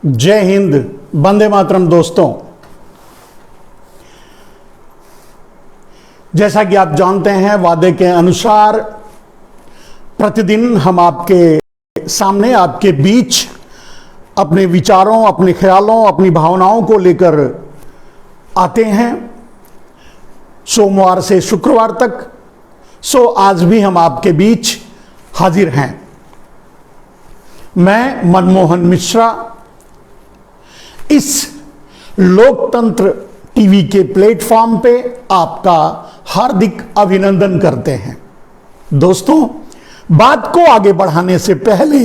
जय हिंद, वंदे मातरम। दोस्तों, जैसा कि आप जानते हैं, वादे के अनुसार प्रतिदिन हम आपके सामने, आपके बीच अपने विचारों, अपने ख्यालों, अपनी भावनाओं को लेकर आते हैं, सोमवार से शुक्रवार तक। सो आज भी हम आपके बीच हाजिर हैं। मैं मनमोहन मिश्रा इस लोकतंत्र टीवी के प्लेटफॉर्म पे आपका हार्दिक अभिनंदन करते हैं। दोस्तों, बात को आगे बढ़ाने से पहले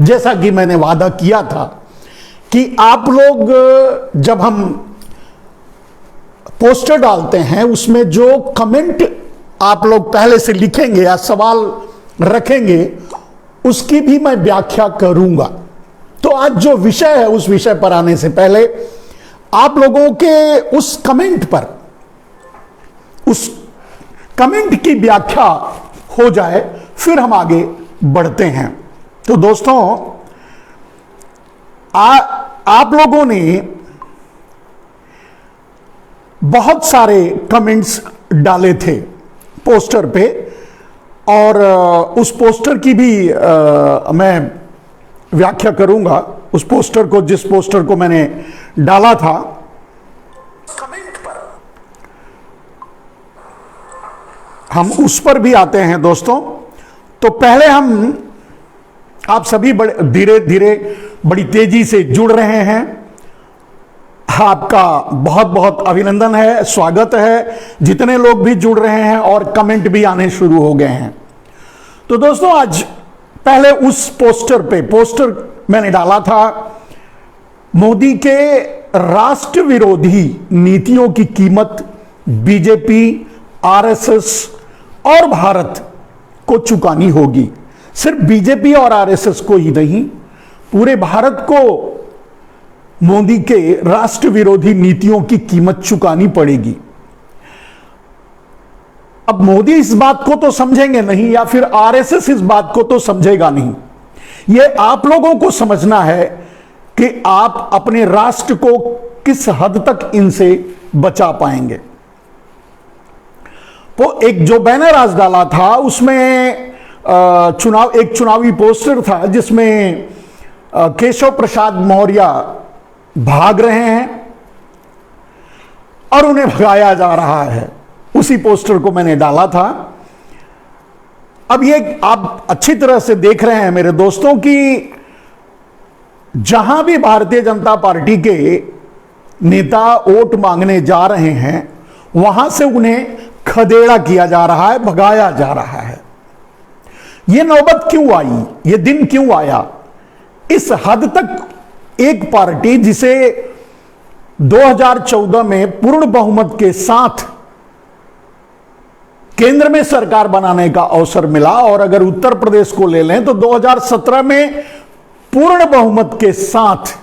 जैसा कि मैंने वादा किया था कि आप लोग जब हम पोस्टर डालते हैं उसमें जो कमेंट आप लोग पहले से लिखेंगे या सवाल रखेंगे उसकी भी मैं व्याख्या करूंगा। तो आज जो विषय है उस विषय पर आने से पहले आप लोगों के उस कमेंट पर, उस कमेंट की व्याख्या हो जाए, फिर हम आगे बढ़ते हैं। तो दोस्तों, आप लोगों ने बहुत सारे कमेंट्स डाले थे पोस्टर पे, और उस पोस्टर की भी मैं व्याख्या करूंगा। उस पोस्टर को, जिस पोस्टर को मैंने डाला था, कमेंट पर हम उस पर भी आते हैं। दोस्तों, तो पहले हम, आप सभी बड़े धीरे धीरे बड़ी तेजी से जुड़ रहे हैं, आपका बहुत बहुत अभिनंदन है, स्वागत है। जितने लोग भी जुड़ रहे हैं और कमेंट भी आने शुरू हो गए हैं। तो दोस्तों, आज पहले उस पोस्टर मैंने डाला था, मोदी के राष्ट्र विरोधी नीतियों की कीमत बीजेपी, आरएसएस और भारत को चुकानी होगी। सिर्फ बीजेपी और आरएसएस को ही नहीं, पूरे भारत को मोदी के राष्ट्र विरोधी नीतियों की कीमत चुकानी पड़ेगी। अब मोदी इस बात को तो समझेंगे नहीं, या फिर आरएसएस इस बात को तो समझेगा नहीं। यह आप लोगों को समझना है कि आप अपने राष्ट्र को किस हद तक इनसे बचा पाएंगे। तो एक जो बैनर आज डाला था उसमें एक चुनावी पोस्टर था जिसमें केशव प्रसाद मौर्य भाग रहे हैं और उन्हें भगाया जा रहा है। उसी पोस्टर को मैंने डाला था। अब ये आप अच्छी तरह से देख रहे हैं मेरे दोस्तों कि जहां भी भारतीय जनता पार्टी के नेता वोट मांगने जा रहे हैं वहां से उन्हें खदेड़ा किया जा रहा है, भगाया जा रहा है। यह नौबत क्यों आई, यह दिन क्यों आया? इस हद तक एक पार्टी जिसे 2014 में पूर्ण बहुमत के साथ केंद्र में सरकार बनाने का अवसर मिला, और अगर उत्तर प्रदेश को ले लें तो 2017 में पूर्ण बहुमत के साथ,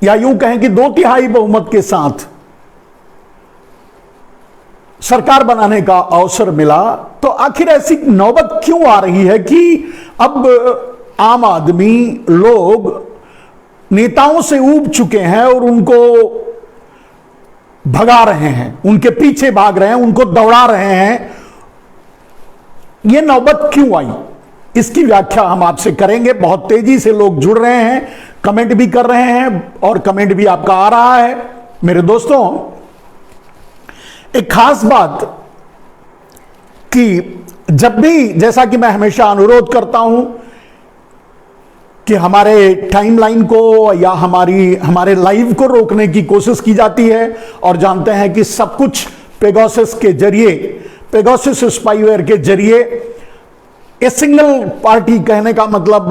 या यूं कहें कि 2/3 बहुमत के साथ सरकार बनाने का अवसर मिला। तो आखिर ऐसी नौबत क्यों आ रही है कि अब आम आदमी लोग नेताओं से ऊब चुके हैं और उनको भगा रहे हैं, उनके पीछे भाग रहे हैं, उनको दौड़ा रहे हैं? यह नौबत क्यों आई, इसकी व्याख्या हम आपसे करेंगे। बहुत तेजी से लोग जुड़ रहे हैं, कमेंट भी कर रहे हैं, और कमेंट भी आपका आ रहा है। मेरे दोस्तों, एक खास बात कि जब भी, जैसा कि मैं हमेशा अनुरोध करता हूं कि हमारे टाइमलाइन को या हमारे लाइव को रोकने की कोशिश की जाती है, और जानते हैं कि सब कुछ पेगासस के जरिए, पेगासस स्पाईवेयर के जरिए, ये सिंगल पार्टी कहने का मतलब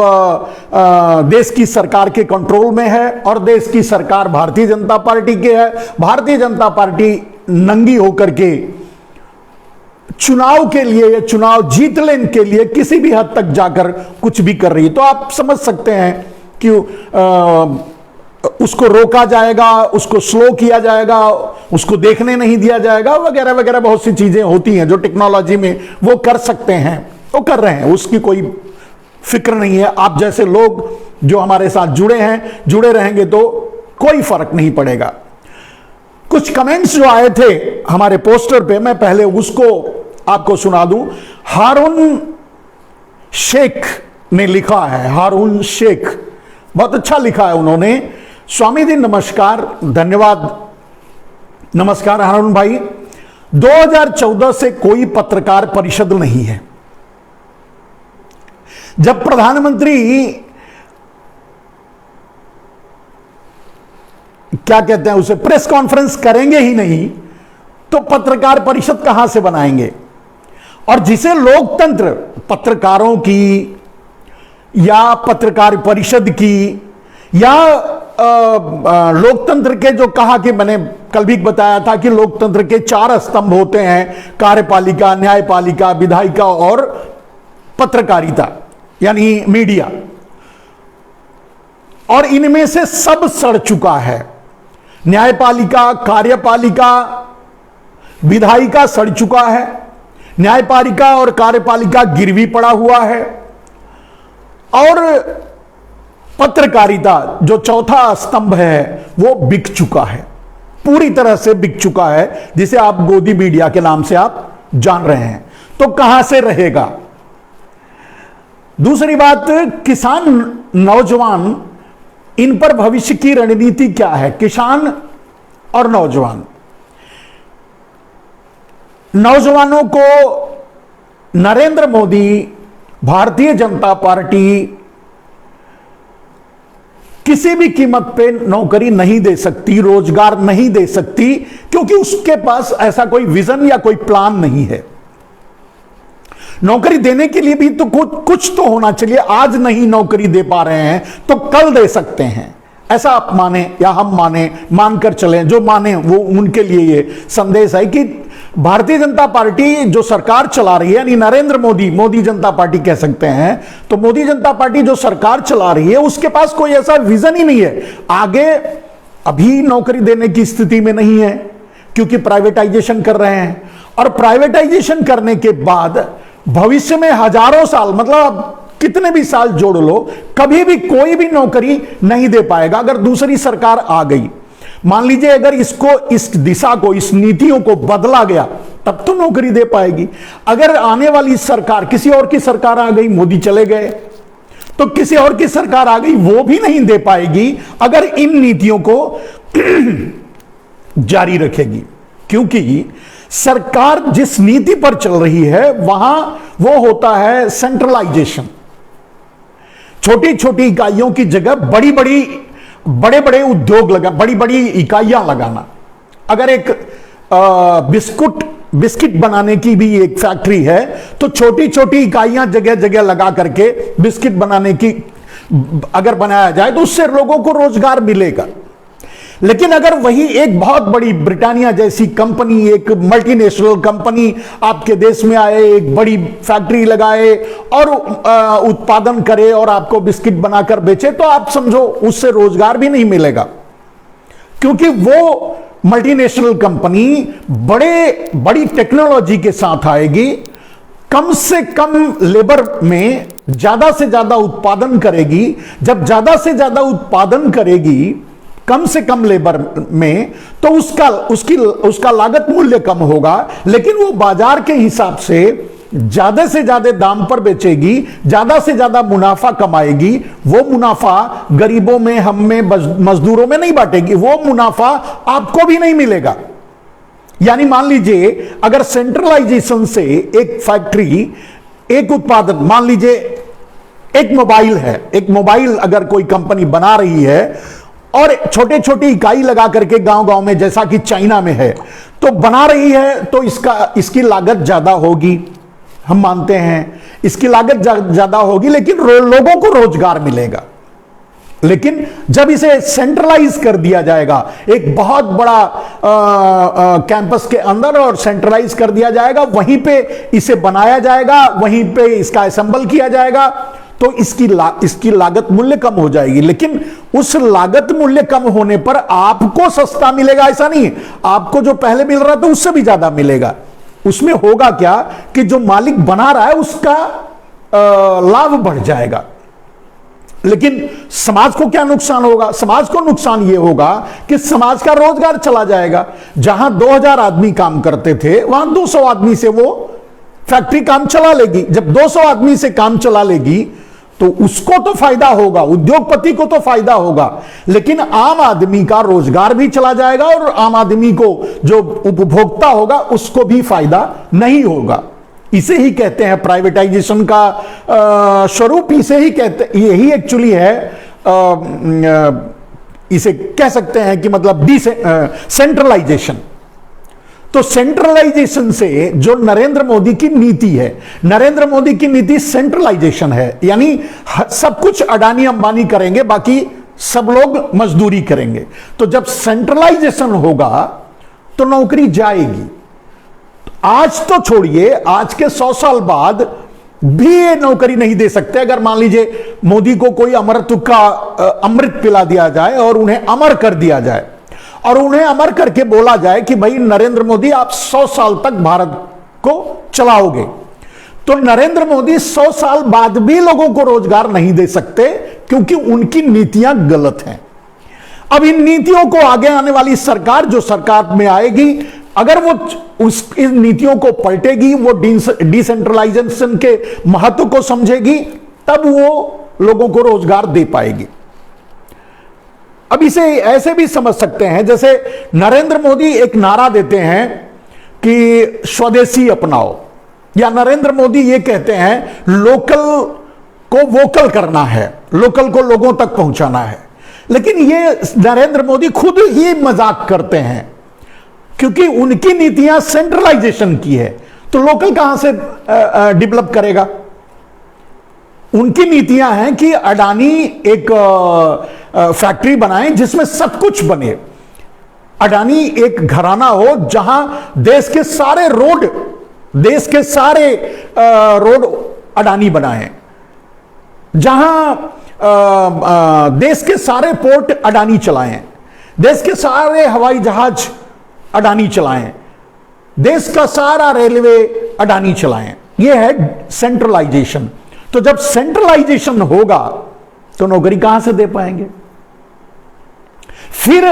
देश की सरकार के कंट्रोल में है, और देश की सरकार भारतीय जनता पार्टी की है। भारतीय जनता पार्टी नंगी होकर के चुनाव के लिए या चुनाव जीत लेने के लिए किसी भी हद तक जाकर कुछ भी कर रही है। तो आप समझ सकते हैं कि उसको रोका जाएगा, उसको स्लो किया जाएगा, उसको देखने नहीं दिया जाएगा, वगैरह वगैरह बहुत सी चीजें होती हैं जो टेक्नोलॉजी में वो कर सकते हैं, वो कर रहे हैं, उसकी कोई फिक्र नहीं है। आप जैसे लोग जो हमारे साथ जुड़े हैं, जुड़े रहेंगे तो कोई फर्क नहीं पड़ेगा। कुछ कमेंट्स जो आए थे हमारे पोस्टर पे, मैं पहले उसको आपको सुना दूं। हारून शेख ने लिखा है, हारून शेख, बहुत अच्छा लिखा है उन्होंने। स्वामी जी नमस्कार, धन्यवाद, नमस्कार हारून भाई। 2014 से कोई पत्रकार परिषद नहीं है। जब प्रधानमंत्री क्या कहते हैं उसे, प्रेस कॉन्फ्रेंस करेंगे ही नहीं तो पत्रकार परिषद कहां से बनाएंगे। और जिसे लोकतंत्र, पत्रकारों की या पत्रकार परिषद की या लोकतंत्र के, जो कहा कि मैंने कल भी बताया था कि लोकतंत्र के 4 स्तंभ होते हैं, कार्यपालिका, न्यायपालिका, विधायिका और पत्रकारिता यानी मीडिया, और इनमें से सब सड़ चुका है। न्यायपालिका, कार्यपालिका, विधायिका सड़ चुका है, न्यायपालिका और कार्यपालिका गिरवी पड़ा हुआ है, और पत्रकारिता जो चौथा स्तंभ है वो बिक चुका है, पूरी तरह से बिक चुका है, जिसे आप गोदी मीडिया के नाम से आप जान रहे हैं। तो कहां से रहेगा। दूसरी बात, किसान, नौजवान, इन पर भविष्य की रणनीति क्या है। किसान और नौजवान, नौजवानों को नरेंद्र मोदी, भारतीय जनता पार्टी किसी भी कीमत पे नौकरी नहीं दे सकती, रोजगार नहीं दे सकती, क्योंकि उसके पास ऐसा कोई विजन या कोई प्लान नहीं है। नौकरी देने के लिए भी तो कुछ तो होना चाहिए। आज नहीं नौकरी दे पा रहे हैं तो कल दे सकते हैं, ऐसा आप माने या हम माने, मानकर चलें, जो माने वो उनके लिए ये संदेश है कि भारतीय जनता पार्टी जो सरकार चला रही है, यानी नरेंद्र मोदी, मोदी जनता पार्टी कह सकते हैं, तो मोदी जनता पार्टी जो सरकार चला रही है उसके पास कोई ऐसा विजन ही नहीं है। आगे अभी नौकरी देने की स्थिति में नहीं है क्योंकि प्राइवेटाइजेशन कर रहे हैं, और प्राइवेटाइजेशन करने के बाद भविष्य में हजारों साल, मतलब कितने भी साल जोड़ लो, कभी भी कोई भी नौकरी नहीं दे पाएगा अगर दूसरी सरकार आ गई। मान लीजिए अगर इसको, इस दिशा को, इस नीतियों को बदला गया तब तो नौकरी दे पाएगी। अगर आने वाली सरकार, किसी और की सरकार आ गई, मोदी चले गए, तो किसी और की सरकार आ गई, वो भी नहीं दे पाएगी अगर इन नीतियों को जारी रखेगी। क्योंकि सरकार जिस नीति पर चल रही है वहां वो होता है सेंट्रलाइजेशन। छोटी छोटी इकाइयों की जगह बड़ी बड़ी, बड़े बड़े उद्योग लगा, बड़ी बड़ी इकाइयां लगाना। अगर एक बिस्किट बनाने की भी एक फैक्ट्री है तो छोटी छोटी इकाइयां जगह जगह लगा करके बिस्किट बनाने की अगर बनाया जाए तो उससे लोगों को रोजगार मिलेगा। लेकिन अगर वही एक बहुत बड़ी ब्रिटानिया जैसी कंपनी, एक मल्टीनेशनल कंपनी आपके देश में आए, एक बड़ी फैक्ट्री लगाए और उत्पादन करे और आपको बिस्किट बनाकर बेचे, तो आप समझो उससे रोजगार भी नहीं मिलेगा, क्योंकि वो मल्टीनेशनल कंपनी बड़ी टेक्नोलॉजी के साथ आएगी, कम से कम लेबर में ज्यादा से ज्यादा उत्पादन करेगी। जब ज्यादा से ज्यादा उत्पादन करेगी कम से कम लेबर में, तो उसका लागत मूल्य कम होगा, लेकिन वो बाजार के हिसाब से ज्यादा दाम पर बेचेगी, ज्यादा से ज्यादा मुनाफा कमाएगी। वो मुनाफा गरीबों में, हम में, मजदूरों में नहीं बांटेगी, वो मुनाफा आपको भी नहीं मिलेगा। यानी मान लीजिए अगर सेंट्रलाइजेशन से एक फैक्ट्री, एक उत्पादन, मान लीजिए एक मोबाइल है, एक मोबाइल अगर कोई कंपनी बना रही है और छोटे छोटे इकाई लगा करके गांव-गांव में, जैसा कि चाइना में है, तो बना रही है, तो इसकी लागत ज्यादा होगी, हम मानते हैं इसकी लागत ज्यादा होगी, लेकिन लोगों को रोजगार मिलेगा। लेकिन जब इसे सेंट्रलाइज कर दिया जाएगा, एक बहुत बड़ा कैंपस के अंदर और सेंट्रलाइज कर दिया जाएगा, वहीं पे इसे बनाया जाएगा, वहीं पे इसका असेंबल किया जाएगा, तो इसकी लागत मूल्य कम हो जाएगी। लेकिन उस लागत मूल्य कम होने पर आपको सस्ता मिलेगा ऐसा नहीं, आपको जो पहले मिल रहा था उससे भी ज्यादा मिलेगा। उसमें होगा क्या कि जो मालिक बना रहा है उसका लाभ बढ़ जाएगा। लेकिन समाज को क्या नुकसान होगा? समाज को नुकसान यह होगा कि समाज का रोजगार चला जाएगा। जहां 2000 आदमी काम करते थे वहां 200 आदमी से वो फैक्ट्री काम चला लेगी। जब 200 आदमी से काम चला लेगी तो उसको तो फायदा होगा, उद्योगपति को तो फायदा होगा, लेकिन आम आदमी का रोजगार भी चला जाएगा और आम आदमी को जो उपभोक्ता होगा उसको भी फायदा नहीं होगा। इसे ही कहते हैं प्राइवेटाइजेशन का स्वरूप, इसे ही कहते, यही एक्चुअली है, इसे कह सकते हैं कि मतलब सेंट्रलाइजेशन। तो सेंट्रलाइजेशन से जो नरेंद्र मोदी की नीति है, नरेंद्र मोदी की नीति सेंट्रलाइजेशन है, यानी सब कुछ अडानी अंबानी करेंगे, बाकी सब लोग मजदूरी करेंगे। तो जब सेंट्रलाइजेशन होगा तो नौकरी जाएगी। आज तो छोड़िए, आज के 100 साल बाद भी ये नौकरी नहीं दे सकते। अगर मान लीजिए मोदी को कोई अमृत पिला दिया जाए और उन्हें अमर कर दिया जाए और उन्हें अमर करके बोला जाए कि भाई नरेंद्र मोदी आप 100 साल तक भारत को चलाओगे, तो नरेंद्र मोदी 100 साल बाद भी लोगों को रोजगार नहीं दे सकते, क्योंकि उनकी नीतियां गलत हैं। अब इन नीतियों को आगे आने वाली सरकार, जो सरकार में आएगी, अगर वो इन नीतियों को पलटेगी, वो डिसेंट्रलाइजेशन के महत्व को समझेगी, तब वो लोगों को रोजगार दे पाएगी। अब इसे ऐसे भी समझ सकते हैं, जैसे नरेंद्र मोदी एक नारा देते हैं कि स्वदेशी अपनाओ, या नरेंद्र मोदी ये कहते हैं लोकल को वोकल करना है, लोकल को लोगों तक पहुंचाना है। लेकिन ये नरेंद्र मोदी खुद ही मजाक करते हैं, क्योंकि उनकी नीतियां सेंट्रलाइजेशन की है, तो लोकल कहां से डेवलप करेगा? उनकी नीतियां हैं कि अडानी एक फैक्ट्री बनाए जिसमें सब कुछ बने। अडानी एक घराना हो जहां देश के सारे रोड अडानी बनाए, जहां देश के सारे पोर्ट अडानी चलाएं, देश के सारे हवाई जहाज अडानी चलाएं, देश का सारा रेलवे अडानी चलाएं। यह है सेंट्रलाइजेशन। तो जब सेंट्रलाइजेशन होगा तो नौकरी कहां से दे पाएंगे? फिर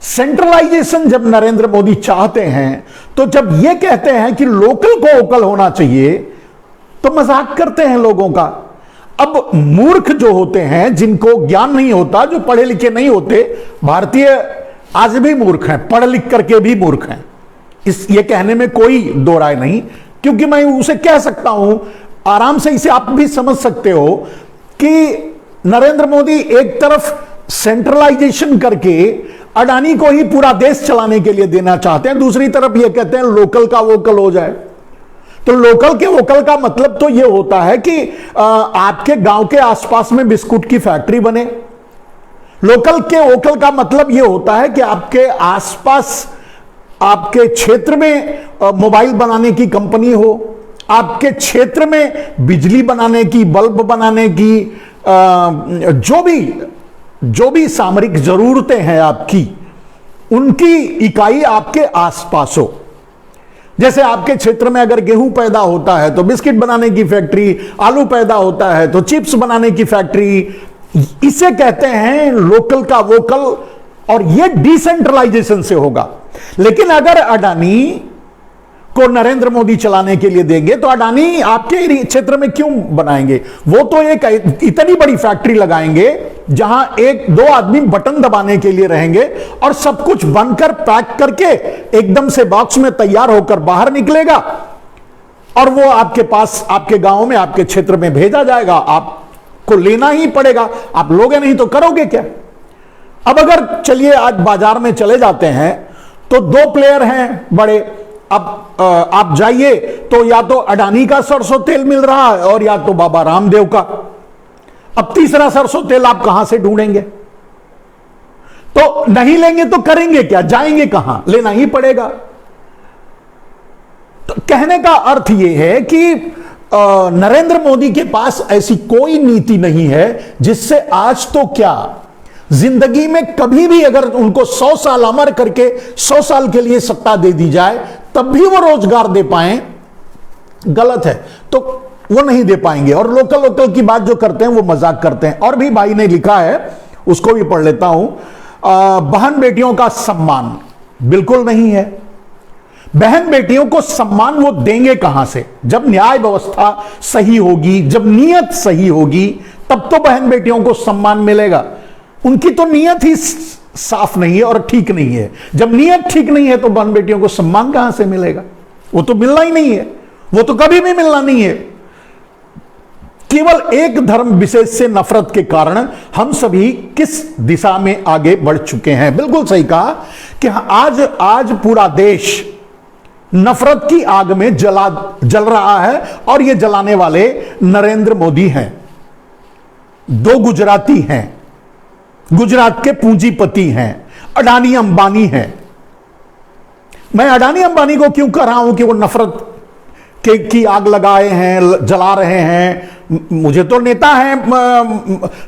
सेंट्रलाइजेशन जब नरेंद्र मोदी चाहते हैं, तो जब यह कहते हैं कि लोकल को वोकल होना चाहिए, तो मजाक करते हैं लोगों का। अब मूर्ख जो होते हैं, जिनको ज्ञान नहीं होता, जो पढ़े लिखे नहीं होते, भारतीय आज भी मूर्ख हैं, पढ़ लिख करके भी मूर्ख हैं, ये कहने में कोई दो राय नहीं, क्योंकि मैं उसे कह सकता हूं, आराम से इसे आप भी समझ सकते हो कि नरेंद्र मोदी एक तरफ सेंट्रलाइजेशन करके अडानी को ही पूरा देश चलाने के लिए देना चाहते हैं, दूसरी तरफ ये कहते हैं लोकल का वोकल हो जाए। तो लोकल के वोकल का मतलब तो ये होता है कि आपके गांव के आसपास में बिस्कुट की फैक्ट्री बने। लोकल के वोकल का मतलब यह होता है कि आपके आसपास, आपके क्षेत्र में मोबाइल बनाने की कंपनी हो, आपके क्षेत्र में बिजली बनाने की, बल्ब बनाने की, जो भी सामरिक जरूरतें हैं आपकी, उनकी इकाई आपके आसपास हो। जैसे आपके क्षेत्र में अगर गेहूं पैदा होता है तो बिस्किट बनाने की फैक्ट्री, आलू पैदा होता है तो चिप्स बनाने की फैक्ट्री, इसे कहते हैं लोकल का वोकल, और यह डिसेंट्रलाइजेशन से होगा। लेकिन अगर अडानी को नरेंद्र मोदी चलाने के लिए देंगे तो अडानी आपके क्षेत्र में क्यों बनाएंगे? वो तो एक इतनी बड़ी फैक्ट्री लगाएंगे जहां एक दो आदमी बटन दबाने के लिए रहेंगे और सब कुछ बनकर पैक करके एकदम से बॉक्स में तैयार होकर बाहर निकलेगा और वो आपके पास, आपके गांव में, आपके क्षेत्र में भेजा जाएगा। आपको लेना ही पड़ेगा, आप लोगे नहीं तो करोगे क्या? अब अगर चलिए आज बाजार में चले जाते हैं तो दो प्लेयर हैं बड़े। अब आप जाइए तो या तो अडानी का सरसों तेल मिल रहा है और या तो बाबा रामदेव का। अब तीसरा सरसों तेल आप कहां से ढूंढेंगे? तो नहीं लेंगे तो करेंगे क्या? जाएंगे कहां? लेना ही पड़ेगा। तो कहने का अर्थ यह है कि नरेंद्र मोदी के पास ऐसी कोई नीति नहीं है जिससे आज तो क्या, जिंदगी में कभी भी अगर उनको 100 साल अमर करके 100 साल के लिए सत्ता दे दी जाए तब भी वो रोजगार दे पाए। गलत है। तो वो नहीं दे पाएंगे। और लोकल लोकल की बात जो करते हैं वो मजाक करते हैं। और भी भाई ने लिखा है, उसको भी पढ़ लेता हूं। बहन बेटियों का सम्मान बिल्कुल नहीं है। बहन बेटियों को सम्मान वो देंगे कहां से? जब न्याय व्यवस्था सही होगी, जब नीयत सही होगी, तब तो बहन बेटियों को सम्मान मिलेगा। उनकी तो नीयत ही साफ नहीं है और ठीक नहीं है। जब नीयत ठीक नहीं है तो बहन बेटियों को सम्मान कहां से मिलेगा? वो तो मिलना ही नहीं है, वो तो कभी भी मिलना नहीं है। केवल एक धर्म विशेष से नफरत के कारण हम सभी किस दिशा में आगे बढ़ चुके हैं। बिल्कुल सही कहा कि आज पूरा देश नफरत की आग में जल रहा है और ये जलाने वाले नरेंद्र मोदी हैं। दो गुजराती हैं, गुजरात के पूंजीपति हैं, अडानी अंबानी हैं। मैं अडानी अंबानी को क्यों कह रहा हूं कि वो नफरत की आग लगाए हैं, जला रहे हैं? मुझे तो नेता है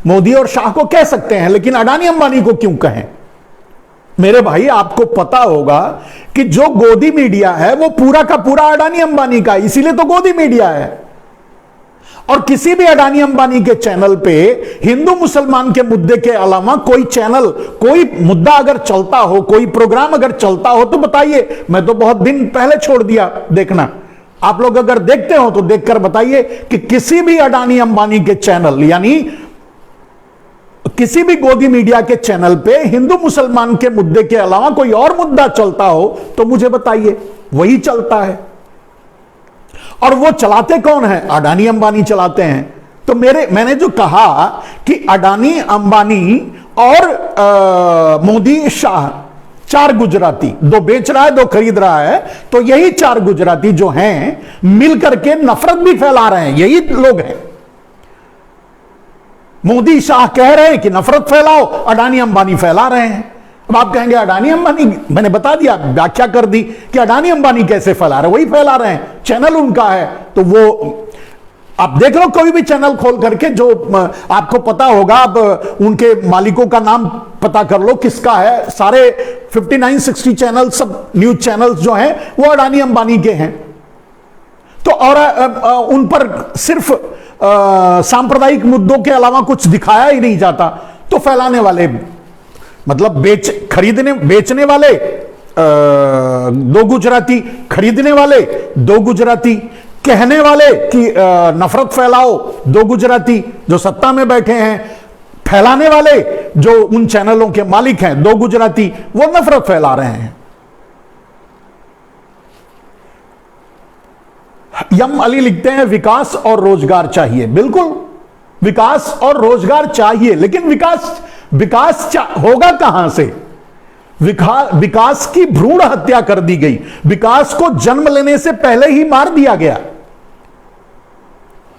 मोदी और शाह को कह सकते हैं, लेकिन अडानी अंबानी को क्यों कहें? मेरे भाई, आपको पता होगा कि जो गोदी मीडिया है वो पूरा का पूरा अडानी अंबानी का, इसीलिए तो गोदी मीडिया है। और किसी भी अडानी अंबानी के चैनल पे हिंदू मुसलमान के मुद्दे के अलावा कोई चैनल, कोई मुद्दा अगर चलता हो, कोई प्रोग्राम अगर चलता हो तो बताइए। मैं तो बहुत दिन पहले छोड़ दिया देखना। आप लोग अगर देखते हो तो देखकर बताइए कि किसी भी अडानी अंबानी के चैनल, यानी किसी भी गोदी मीडिया के चैनल पे हिंदू मुसलमान के मुद्दे के अलावा कोई और मुद्दा चलता हो तो मुझे बताइए। वही चलता है। और वो चलाते कौन है? अडानी अंबानी चलाते हैं। तो मैंने जो कहा कि अडानी अंबानी और मोदी शाह, चार गुजराती, दो बेच रहा है, दो खरीद रहा है, तो यही चार गुजराती जो हैं मिलकर के नफरत भी फैला रहे हैं। यही लोग हैं। मोदी शाह कह रहे हैं कि नफरत फैलाओ, अडानी अंबानी फैला रहे हैं। अब आप कहेंगे अडानी अंबानी, मैंने बता दिया, व्याख्या कर दी कि अडानी अंबानी कैसे फैला रहे, वही फैला रहे हैं। चैनल उनका है तो वो आप देख लो, कोई भी चैनल खोल करके, जो आपको पता होगा, अब उनके मालिकों का नाम पता कर लो किसका है। सारे 59-60 चैनल, सब न्यूज चैनल्स जो हैं वो अडानी अंबानी के हैं। तो और उन पर सिर्फ सांप्रदायिक मुद्दों के अलावा कुछ दिखाया ही नहीं जाता। तो फैलाने वाले, मतलब बेचने वाले दो गुजराती, खरीदने वाले दो गुजराती, कहने वाले कि नफरत फैलाओ दो गुजराती जो सत्ता में बैठे हैं, फैलाने वाले जो उन चैनलों के मालिक हैं दो गुजराती, वो नफरत फैला रहे हैं। यम अली लिखते हैं विकास और रोजगार चाहिए। बिल्कुल, विकास और रोजगार चाहिए, लेकिन विकास होगा कहां से? विकास की भ्रूण हत्या कर दी गई। विकास को जन्म लेने से पहले ही मार दिया गया।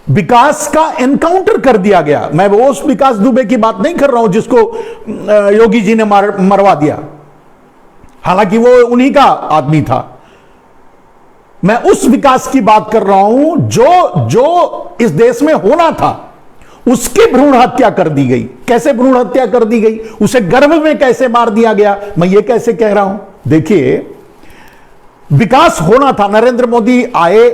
विकास का एनकाउंटर कर दिया गया। मैं वो उस विकास दुबे की बात नहीं कर रहा हूं जिसको योगी जी ने मरवा दिया, हालांकि वो उन्हीं का आदमी था। मैं उस विकास की बात कर रहा हूं जो इस देश में होना था, उसकी भ्रूण हत्या कर दी गई। कैसे भ्रूण हत्या कर दी गई? उसे गर्भ में कैसे मार दिया गया? मैं ये कैसे कह रहा हूं? देखिए, विकास होना था। नरेंद्र मोदी आए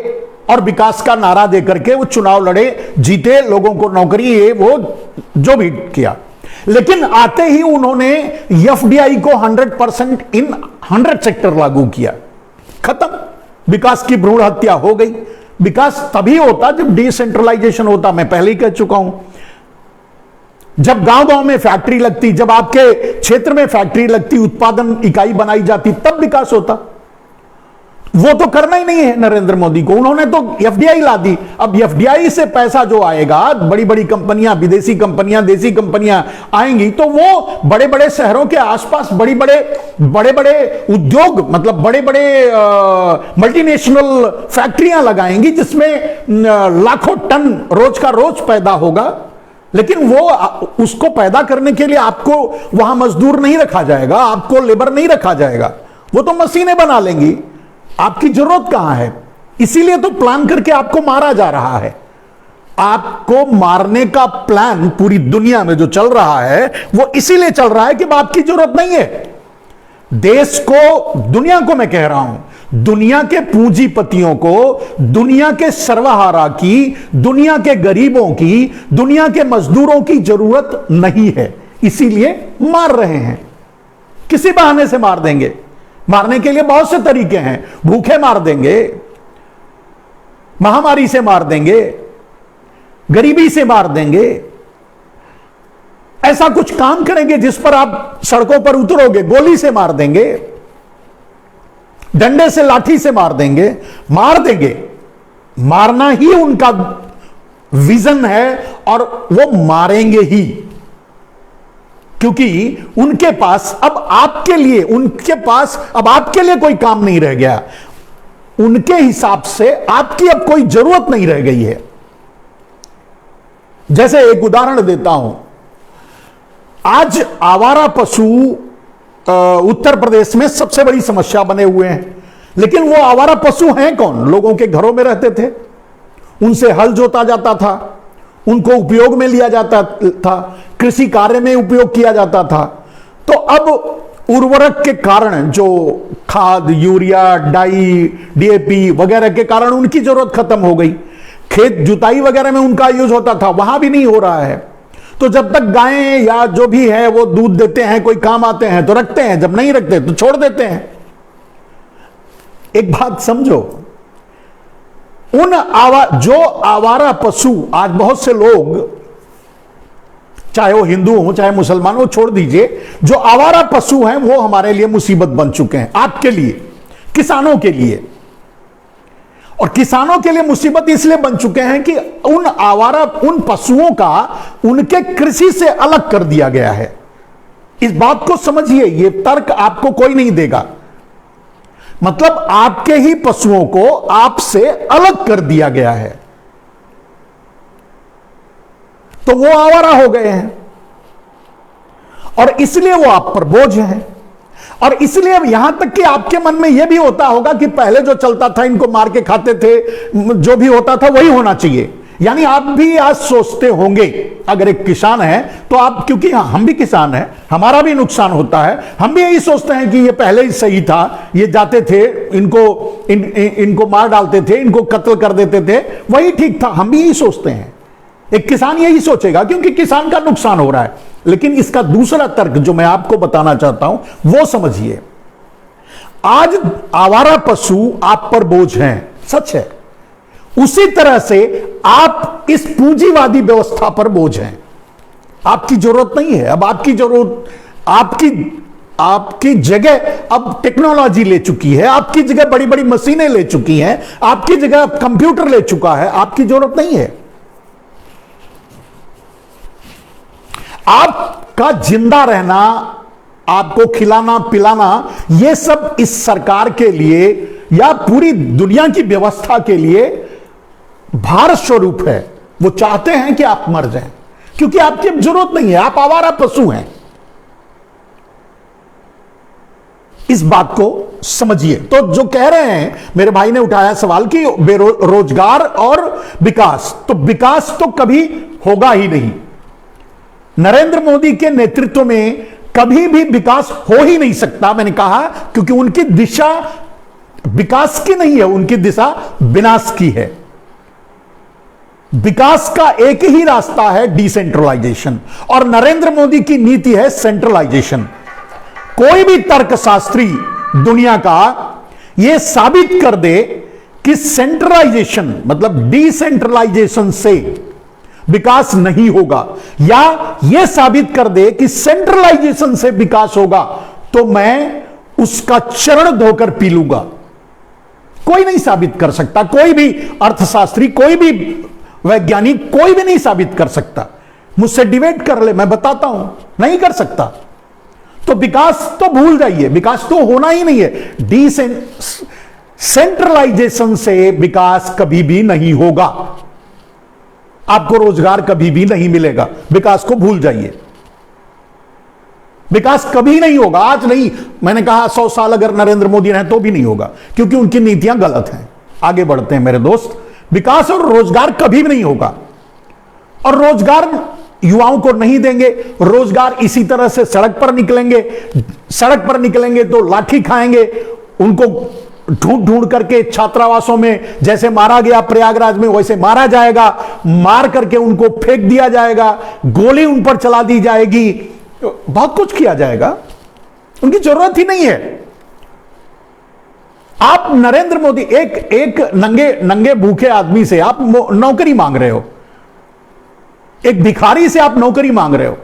और विकास का नारा देकर के वो चुनाव लड़े, जीते, लोगों को नौकरी, ये वो जो भी किया। लेकिन आते ही उन्होंने एफडीआई को 100% इन 100 सेक्टर लागू किया। खत्म, विकास की भ्रूण हत्या हो गई। विकास तभी होता जब डिसेंट्रलाइजेशन होता। मैं पहले ही कह चुका हूं, जब गांव गांव में फैक्ट्री लगती, जब आपके क्षेत्र में फैक्ट्री लगती, उत्पादन इकाई बनाई जाती, तब विकास होता। वो तो करना ही नहीं है नरेंद्र मोदी को। उन्होंने तो एफडीआई ला दी। अब एफडीआई से पैसा जो आएगा, बड़ी बड़ी कंपनियां, विदेशी कंपनियां, देसी कंपनियां आएंगी, तो वो बड़े बड़े शहरों के आसपास बड़े बड़े उद्योग, मतलब बड़े बड़े मल्टीनेशनल फैक्ट्रियां लगाएंगी, जिसमें लाखों टन रोज का रोज पैदा होगा। लेकिन वो उसको पैदा करने के लिए आपको वहां मजदूर नहीं रखा जाएगा, आपको लेबर नहीं रखा जाएगा, वो तो मशीनें बना लेंगी। आपकी जरूरत कहां है? इसीलिए तो प्लान करके आपको मारा जा रहा है। आपको मारने का प्लान पूरी दुनिया में जो चल रहा है वो इसीलिए चल रहा है कि आपकी जरूरत नहीं है। देश को, दुनिया को मैं कह रहा हूं, दुनिया के पूंजीपतियों को, दुनिया के सर्वहारा की, दुनिया के गरीबों की, दुनिया के मजदूरों की जरूरत नहीं है, इसीलिए मार रहे हैं। किसी बहाने से मार देंगे। मारने के लिए बहुत से तरीके हैं। भूखे मार देंगे, महामारी से मार देंगे, गरीबी से मार देंगे, ऐसा कुछ काम करेंगे जिस पर आप सड़कों पर उतरोगे, गोली से मार देंगे, डंडे से, लाठी से मार देंगे। मार देंगे, मारना ही उनका विजन है और वो मारेंगे ही, क्योंकि उनके पास अब आपके लिए, कोई काम नहीं रह गया। उनके हिसाब से आपकी अब कोई जरूरत नहीं रह गई है। जैसे एक उदाहरण देता हूं, आज आवारा पशु उत्तर प्रदेश में सबसे बड़ी समस्या बने हुए हैं। लेकिन वो आवारा पशु हैं कौन? लोगों के घरों में रहते थे, उनसे हल जोता जाता था, उनको उपयोग में लिया जाता था, कृषि कार्य में उपयोग किया जाता था। तो अब उर्वरक के कारण, जो खाद, यूरिया, डाई, डीएपी वगैरह के कारण उनकी जरूरत खत्म हो गई। खेत जुताई वगैरह में उनका यूज होता था, वहां भी नहीं हो रहा है। तो जब तक गायें या जो भी है वो दूध देते हैं, कोई काम आते हैं तो रखते हैं, जब नहीं रखते तो छोड़ देते हैं। एक बात समझो, जो आवारा पशु, आज बहुत से लोग, चाहे वो हिंदू हो चाहे मुसलमान हो, छोड़ दीजिए, जो आवारा पशु हैं वो हमारे लिए मुसीबत बन चुके हैं, आपके लिए, किसानों के लिए। और किसानों के लिए मुसीबत इसलिए बन चुके हैं कि उन पशुओं का उनके कृषि से अलग कर दिया गया है। इस बात को समझिए, ये तर्क आपको कोई नहीं देगा। मतलब आपके ही पशुओं को आपसे अलग कर दिया गया है, तो वो आवारा हो गए हैं और इसलिए वो आप पर बोझ हैं। और इसलिए यहां तक कि आपके मन में यह भी होता होगा कि पहले जो चलता था, इनको मार के खाते थे, जो भी होता था वही होना चाहिए। यानी आप भी आज सोचते होंगे, अगर एक किसान है तो आप, क्योंकि हम भी किसान हैं, हमारा भी नुकसान होता है, हम भी यही सोचते हैं कि ये पहले ही सही था, ये जाते थे, इनको मार डालते थे, इनको कत्ल कर देते थे, वही ठीक था। हम भी यही सोचते हैं, एक किसान यही सोचेगा, क्योंकि किसान का नुकसान हो रहा है। लेकिन इसका दूसरा तर्क जो मैं आपको बताना चाहता हूं वो समझिए। आज आवारा पशु आप पर बोझ हैं, सच है। उसी तरह से आप इस पूंजीवादी व्यवस्था पर बोझ हैं। आपकी जरूरत नहीं है। अब आपकी जरूरत, आपकी जगह अब टेक्नोलॉजी ले चुकी है, आपकी जगह बड़ी बड़ी मशीनें ले चुकी हैं, आपकी जगह कंप्यूटर ले चुका है। आपकी जरूरत नहीं है। आपका जिंदा रहना, आपको खिलाना पिलाना, यह सब इस सरकार के लिए या पूरी दुनिया की व्यवस्था के लिए भार स्वरूप है। वो चाहते हैं कि आप मर जाएं, क्योंकि आपकी अब जरूरत नहीं है, आप आवारा पशु हैं। इस बात को समझिए। तो जो कह रहे हैं, मेरे भाई ने उठाया सवाल कि बेरोजगार और विकास, तो विकास तो कभी होगा ही नहीं। नरेंद्र मोदी के नेतृत्व में कभी भी विकास हो ही नहीं सकता। मैंने कहा, क्योंकि उनकी दिशा विकास की नहीं है, उनकी दिशा विनाश की है। विकास का एक ही रास्ता है, डिसेंट्रलाइजेशन, और नरेंद्र मोदी की नीति है सेंट्रलाइजेशन। कोई भी तर्कशास्त्री दुनिया का यह साबित कर दे कि सेंट्रलाइजेशन मतलब डिसेंट्रलाइजेशन से विकास नहीं होगा, या यह साबित कर दे कि सेंट्रलाइजेशन से विकास होगा, तो मैं उसका चरण धोकर पी लूंगा। कोई नहीं साबित कर सकता, कोई भी अर्थशास्त्री, कोई भी वैज्ञानिक, कोई भी नहीं साबित कर सकता। मुझसे डिबेट कर ले, मैं बताता हूं, नहीं कर सकता। तो विकास तो भूल जाइए, विकास तो होना ही नहीं है। सेंट्रलाइजेशन से विकास कभी भी नहीं होगा। आपको रोजगार कभी भी नहीं मिलेगा। विकास को भूल जाइए, विकास कभी नहीं होगा। आज नहीं, मैंने कहा 100 साल अगर नरेंद्र मोदी रहे तो भी नहीं होगा, क्योंकि उनकी नीतियां गलत हैं। आगे बढ़ते हैं मेरे दोस्त। विकास और रोजगार कभी भी नहीं होगा, और रोजगार युवाओं को नहीं देंगे। रोजगार इसी तरह से सड़क पर निकलेंगे, सड़क पर निकलेंगे तो लाठी खाएंगे, उनको ढूंढ ढूंढ करके छात्रावासों में जैसे मारा गया प्रयागराज में वैसे मारा जाएगा, मार करके उनको फेंक दिया जाएगा, गोली उन पर चला दी जाएगी, बहुत कुछ किया जाएगा। उनकी जरूरत ही नहीं है। आप नरेंद्र मोदी एक नंगे नंगे भूखे आदमी से आप नौकरी मांग रहे हो, एक भिखारी से आप नौकरी मांग रहे हो।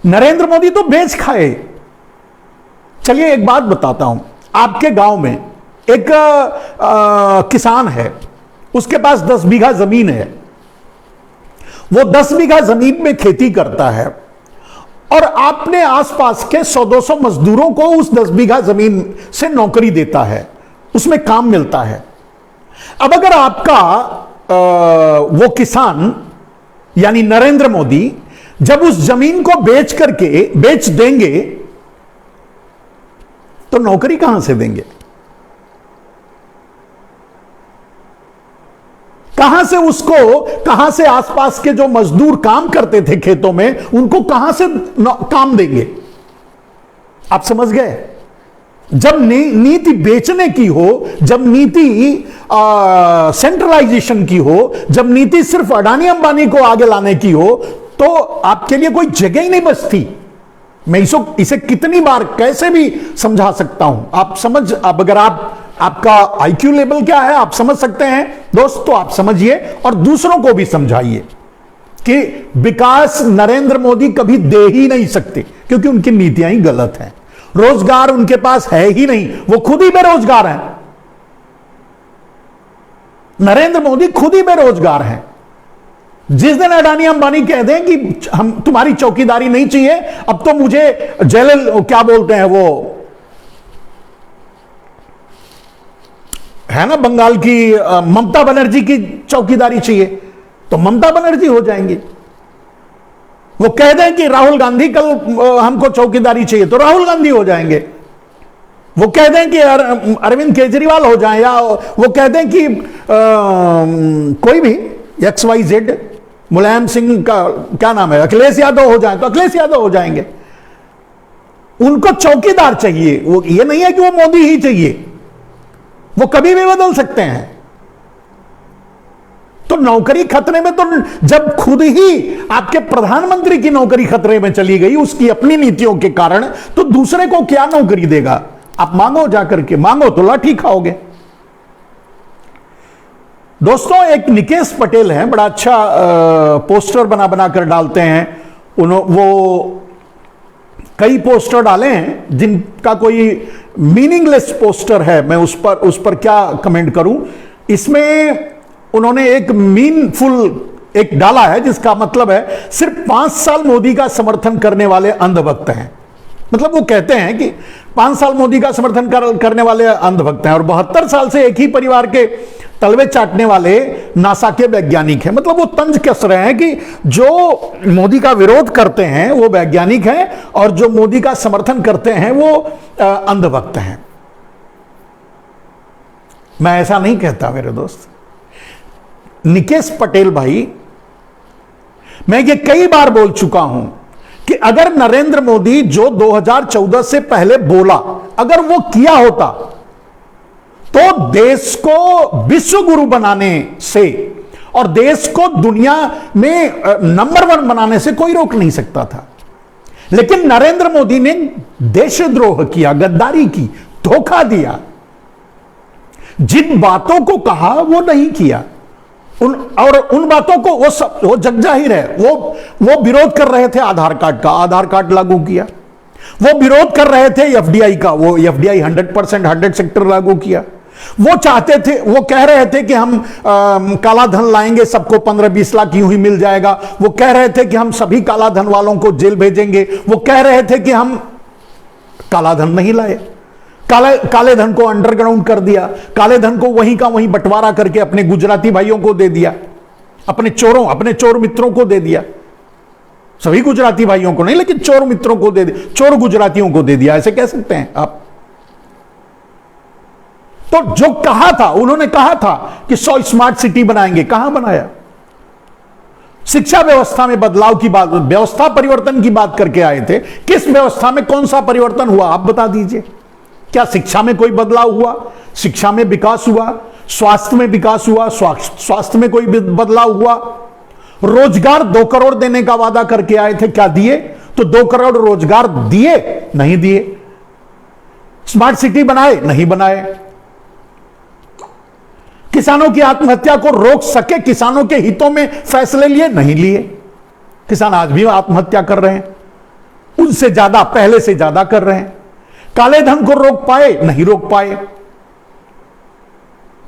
नरेंद्र मोदी तो बेच खाए। चलिए एक बात बताता हूं, आपके गांव में एक किसान है, उसके पास 10 बीघा जमीन है। वो 10 बीघा जमीन में खेती करता है और आपने आसपास के 100-200 मजदूरों को उस 10 बीघा जमीन से नौकरी देता है, उसमें काम मिलता है। अब अगर आपका वो किसान यानी नरेंद्र मोदी जब उस जमीन को बेच देंगे तो नौकरी कहां से देंगे? कहां से आसपास के जो मजदूर काम करते थे खेतों में, उनको कहां से काम देंगे? आप समझ गए? जब नीति बेचने की हो, जब नीति सेंट्रलाइजेशन की हो, जब नीति सिर्फ अडानी अंबानी को आगे लाने की हो, तो आपके लिए कोई जगह ही नहीं बचती। मैं इसे कितनी बार कैसे भी समझा सकता हूं। अब अगर आपका आईक्यू लेवल क्या है आप समझ सकते हैं दोस्तों, आप समझिए और दूसरों को भी समझाइए कि विकास नरेंद्र मोदी कभी दे ही नहीं सकते, क्योंकि उनकी नीतियां ही गलत हैं। रोजगार उनके पास है ही नहीं, वो खुद ही बेरोजगार हैं। नरेंद्र मोदी खुद ही बेरोजगार हैं। जिस दिन अडानी अंबानी कह दें कि हम तुम्हारी चौकीदारी नहीं चाहिए, अब तो मुझे क्या बोलते हैं वो है ना, बंगाल की ममता बनर्जी की चौकीदारी चाहिए, तो ममता बनर्जी हो जाएंगी। वो कह दें कि राहुल गांधी कल हमको चौकीदारी चाहिए, तो राहुल गांधी हो जाएंगे। वो कह दें कि अरविंद केजरीवाल हो जाए, या वो कह दें कि कोई भी XYZ, मुलायम सिंह का क्या नाम है, अखिलेश यादव हो जाए, तो अखिलेश यादव हो जाएंगे। उनको चौकीदार चाहिए, वो ये नहीं है कि वो मोदी ही चाहिए, वो कभी भी बदल सकते हैं। तो नौकरी खतरे में, तो जब खुद ही आपके प्रधानमंत्री की नौकरी खतरे में चली गई उसकी अपनी नीतियों के कारण, तो दूसरे को क्या नौकरी देगा? आप मांगो, जाकर के मांगो तो लाठी खाओगे। दोस्तों, एक निकेश पटेल हैं, बड़ा अच्छा पोस्टर बना कर डालते हैं। वो कई पोस्टर डाले हैं जिनका कोई मीनिंगलेस पोस्टर है, मैं उस पर क्या कमेंट करूं। इसमें उन्होंने एक मीनफुल एक डाला है जिसका मतलब है सिर्फ 5 साल मोदी का समर्थन करने वाले अंधभक्त हैं। मतलब वो कहते हैं कि 5 साल मोदी का समर्थन करने वाले अंधभक्त हैं और 72 साल से एक ही परिवार के तलवे चाटने वाले नासा के वैज्ञानिक हैं। मतलब वो तंज कस रहे हैं कि जो मोदी का विरोध करते हैं वो वैज्ञानिक हैं और जो मोदी का समर्थन करते हैं वो अंधभक्त हैं। मैं ऐसा नहीं कहता मेरे दोस्त। निकेश पटेल भाई, मैं ये कई बार बोल चुका हूं कि अगर नरेंद्र मोदी जो 2014 से पहले बोला, अगर वो किया होता तो देश को विश्व गुरु बनाने से और देश को दुनिया में नंबर 1 बनाने से कोई रोक नहीं सकता था। लेकिन नरेंद्र मोदी ने देशद्रोह किया, गद्दारी की, धोखा दिया। जिन बातों को कहा वो नहीं किया, उन बातों को वो जग जाहिर है। वो विरोध कर रहे थे आधार कार्ड का, आधार कार्ड लागू किया। वो विरोध कर रहे थे एफडीआई का, वो एफडीआई 100% 100 सेक्टर लागू किया। वो चाहते थे, वो कह रहे थे कि हम काला धन लाएंगे, सबको 15-20 लाख यूं ही मिल जाएगा। वो कह रहे थे कि हम सभी काला धन वालों को जेल भेजेंगे। वो कह रहे थे कि हम काला धन नहीं लाए, काले धन को अंडरग्राउंड कर दिया, काले धन को वहीं का वहीं बंटवारा करके अपने गुजराती भाइयों को दे दिया, अपने चोर मित्रों को दे दिया। सभी गुजराती भाइयों को नहीं, लेकिन चोर मित्रों को दे दिया, चोर गुजरातियों को दे दिया, ऐसे कह सकते हैं आप। तो जो कहा था, उन्होंने कहा था कि 100 स्मार्ट सिटी बनाएंगे, कहां बनाया? शिक्षा व्यवस्था में बदलाव की बात, व्यवस्था परिवर्तन की बात करके आए थे। किस व्यवस्था में कौन सा परिवर्तन हुआ आप बता दीजिए। क्या शिक्षा में कोई बदलाव हुआ? शिक्षा में विकास हुआ? स्वास्थ्य में विकास हुआ? स्वास्थ्य में कोई बदलाव हुआ? रोजगार 2 करोड़ देने का वादा करके आए थे, क्या दिए? तो 2 करोड़ रोजगार दिए? नहीं दिए। स्मार्ट सिटी बनाए? नहीं बनाए। किसानों की आत्महत्या को रोक सके, किसानों के हितों में फैसले लिए? नहीं लिए। किसान आज भी आत्महत्या कर रहे हैं, उनसे ज्यादा, पहले से ज्यादा कर रहे हैं। काले धन को रोक पाए? नहीं रोक पाए।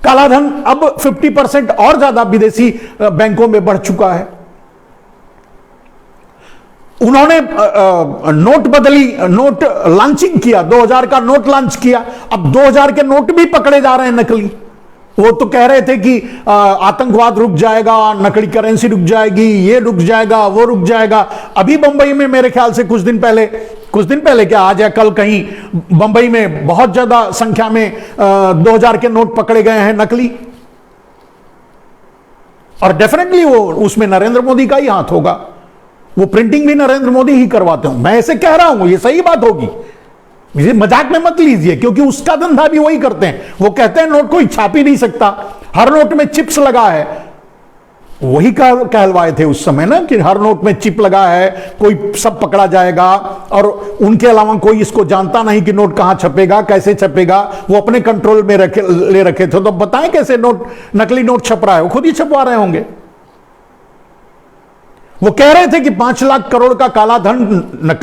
काला धन अब 50% और ज्यादा विदेशी बैंकों में बढ़ चुका है। उन्होंने नोट बदली, नोट लॉन्चिंग किया, 2000 का नोट लॉन्च किया। अब 2000 के नोट भी पकड़े जा रहे हैं नकली। वो तो कह रहे थे कि आतंकवाद रुक जाएगा, नकली करेंसी रुक जाएगी, ये रुक जाएगा, वो रुक जाएगा। अभी बंबई में मेरे ख्याल से कुछ दिन पहले क्या, आज या कल, कहीं बंबई में बहुत ज्यादा संख्या में 2000 के नोट पकड़े गए हैं नकली। और डेफिनेटली वो उसमें नरेंद्र मोदी का ही हाथ होगा। वो प्रिंटिंग भी नरेंद्र मोदी ही करवाते हों। मैं ऐसे कह रहा हूं, ये सही बात होगी, इसे मजाक में मत लीजिए, क्योंकि उसका धंधा भी वही करते हैं। वो कहते हैं नोट कोई छाप ही नहीं सकता, हर नोट में चिप्स लगा है। वही कहलवाए थे उस समय ना कि हर नोट में चिप लगा है, कोई सब पकड़ा जाएगा, और उनके अलावा कोई इसको जानता नहीं कि नोट कहां छपेगा, कैसे छपेगा। वो अपने कंट्रोल में ले रखे थे। तो बताएं कैसे नकली नोट छप रहा है? वो खुद ही छपवा रहे होंगे। वो कह रहे थे कि 5 लाख करोड़ का काला धन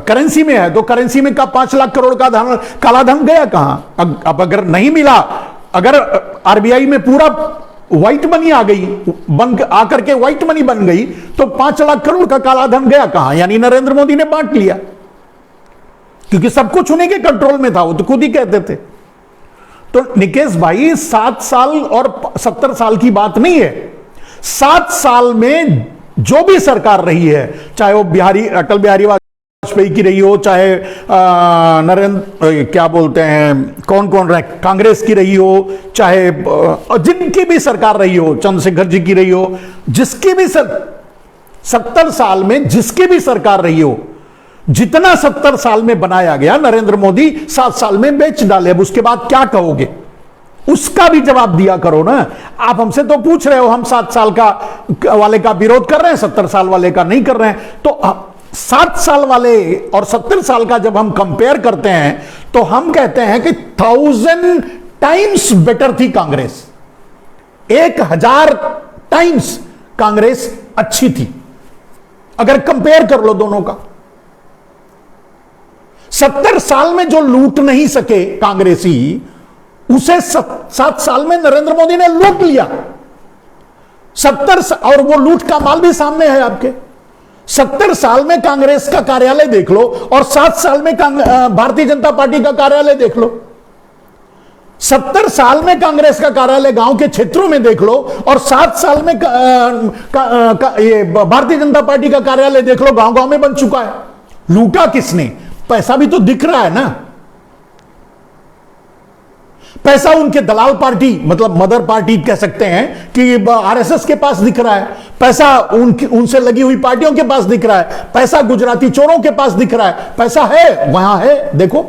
करेंसी में है, तो करेंसी में का 5 लाख करोड़ का धन, काला धन गया कहां? अब अगर नहीं मिला, अगर आरबीआई में पूरा व्हाइट मनी आ गई, आकर के व्हाइट मनी बन गई, तो 5 लाख करोड़ का काला धन गया कहां? यानी नरेंद्र मोदी ने बांट लिया, क्योंकि सब कुछ उन्हीं के कंट्रोल में था। वो तो खुद ही कहते थे। तो निकेश भाई, 7 साल और 70 साल की बात नहीं है। 7 साल में जो भी सरकार रही है, चाहे वो अटल बिहारी वाजपेयी की रही हो, चाहे क्या बोलते हैं, कौन रहे, कांग्रेस की रही हो, चाहे जिनकी भी सरकार रही हो, चंद्रशेखर जी की रही हो, जिसकी भी 70 साल में जिसकी भी सरकार रही हो, जितना 70 साल में बनाया गया, नरेंद्र मोदी 7 साल में बेच डाले। अब उसके बाद क्या कहोगे? उसका भी जवाब दिया करो ना। आप हमसे तो पूछ रहे हो, हम 7 साल का वाले का विरोध कर रहे हैं, 70 साल वाले का नहीं कर रहे हैं। तो 7 साल वाले और 70 साल का जब हम कंपेयर करते हैं, तो हम कहते हैं कि 1000 टाइम्स बेटर थी कांग्रेस। 1000 टाइम्स कांग्रेस अच्छी थी, अगर कंपेयर कर लो दोनों का। 70 साल में जो लूट नहीं सके कांग्रेसी, उसे 7 साल में नरेंद्र मोदी ने लूट लिया। 70 और वो लूट का माल भी सामने है आपके। 70 साल में कांग्रेस का कार्यालय देख लो, और 7 साल में भारतीय जनता पार्टी का कार्यालय देख लो। 70 साल में कांग्रेस का कार्यालय गांव के क्षेत्रों में देख लो, और 7 साल में ये भारतीय जनता पार्टी का कार्यालय देख लो, गांव गांव में बन चुका है। लूटा किसने? पैसा भी तो दिख रहा है ना। पैसा उनके दलाल पार्टी, मतलब मदर पार्टी कह सकते हैं कि आरएसएस के पास दिख रहा है। पैसा उनसे लगी हुई पार्टियों के पास दिख रहा है। पैसा गुजराती चोरों के पास दिख रहा है। पैसा है, वहां है, देखो।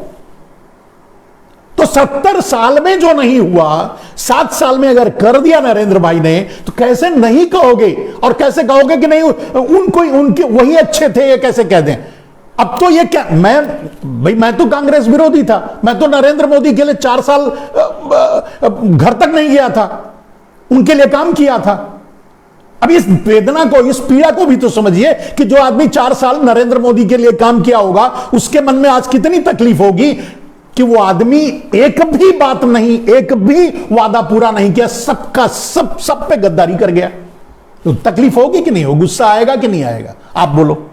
तो 70 साल में जो नहीं हुआ, 7 साल में अगर कर दिया नरेंद्र भाई ने, तो कैसे नहीं कहोगे? और कैसे कहोगे कि नहीं उनके वही अच्छे थे, ये कैसे कह दें? अब तो ये क्या, मैं तो कांग्रेस विरोधी था। मैं तो नरेंद्र मोदी के लिए 4 साल घर तक नहीं गया था, उनके लिए काम किया था। अब इस वेदना को, इस पीड़ा को भी तो समझिए कि जो आदमी 4 साल नरेंद्र मोदी के लिए काम किया होगा, उसके मन में आज कितनी तकलीफ होगी कि वो आदमी एक भी बात नहीं, एक भी वादा पूरा नहीं किया, सबका सब पे गद्दारी कर गया। तो तकलीफ होगी कि नहीं हो? गुस्सा आएगा कि नहीं आएगा? आप बोलो।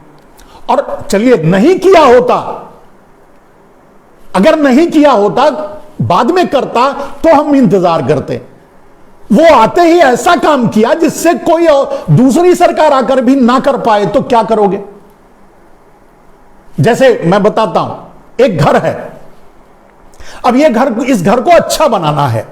और चलिए, नहीं किया होता, अगर नहीं किया होता, बाद में करता, तो हम इंतजार करते। वो आते ही ऐसा काम किया जिससे कोई दूसरी सरकार आकर भी ना कर पाए, तो क्या करोगे? जैसे मैं बताता हूं, एक घर है। अब ये घर, इस घर को अच्छा बनाना है।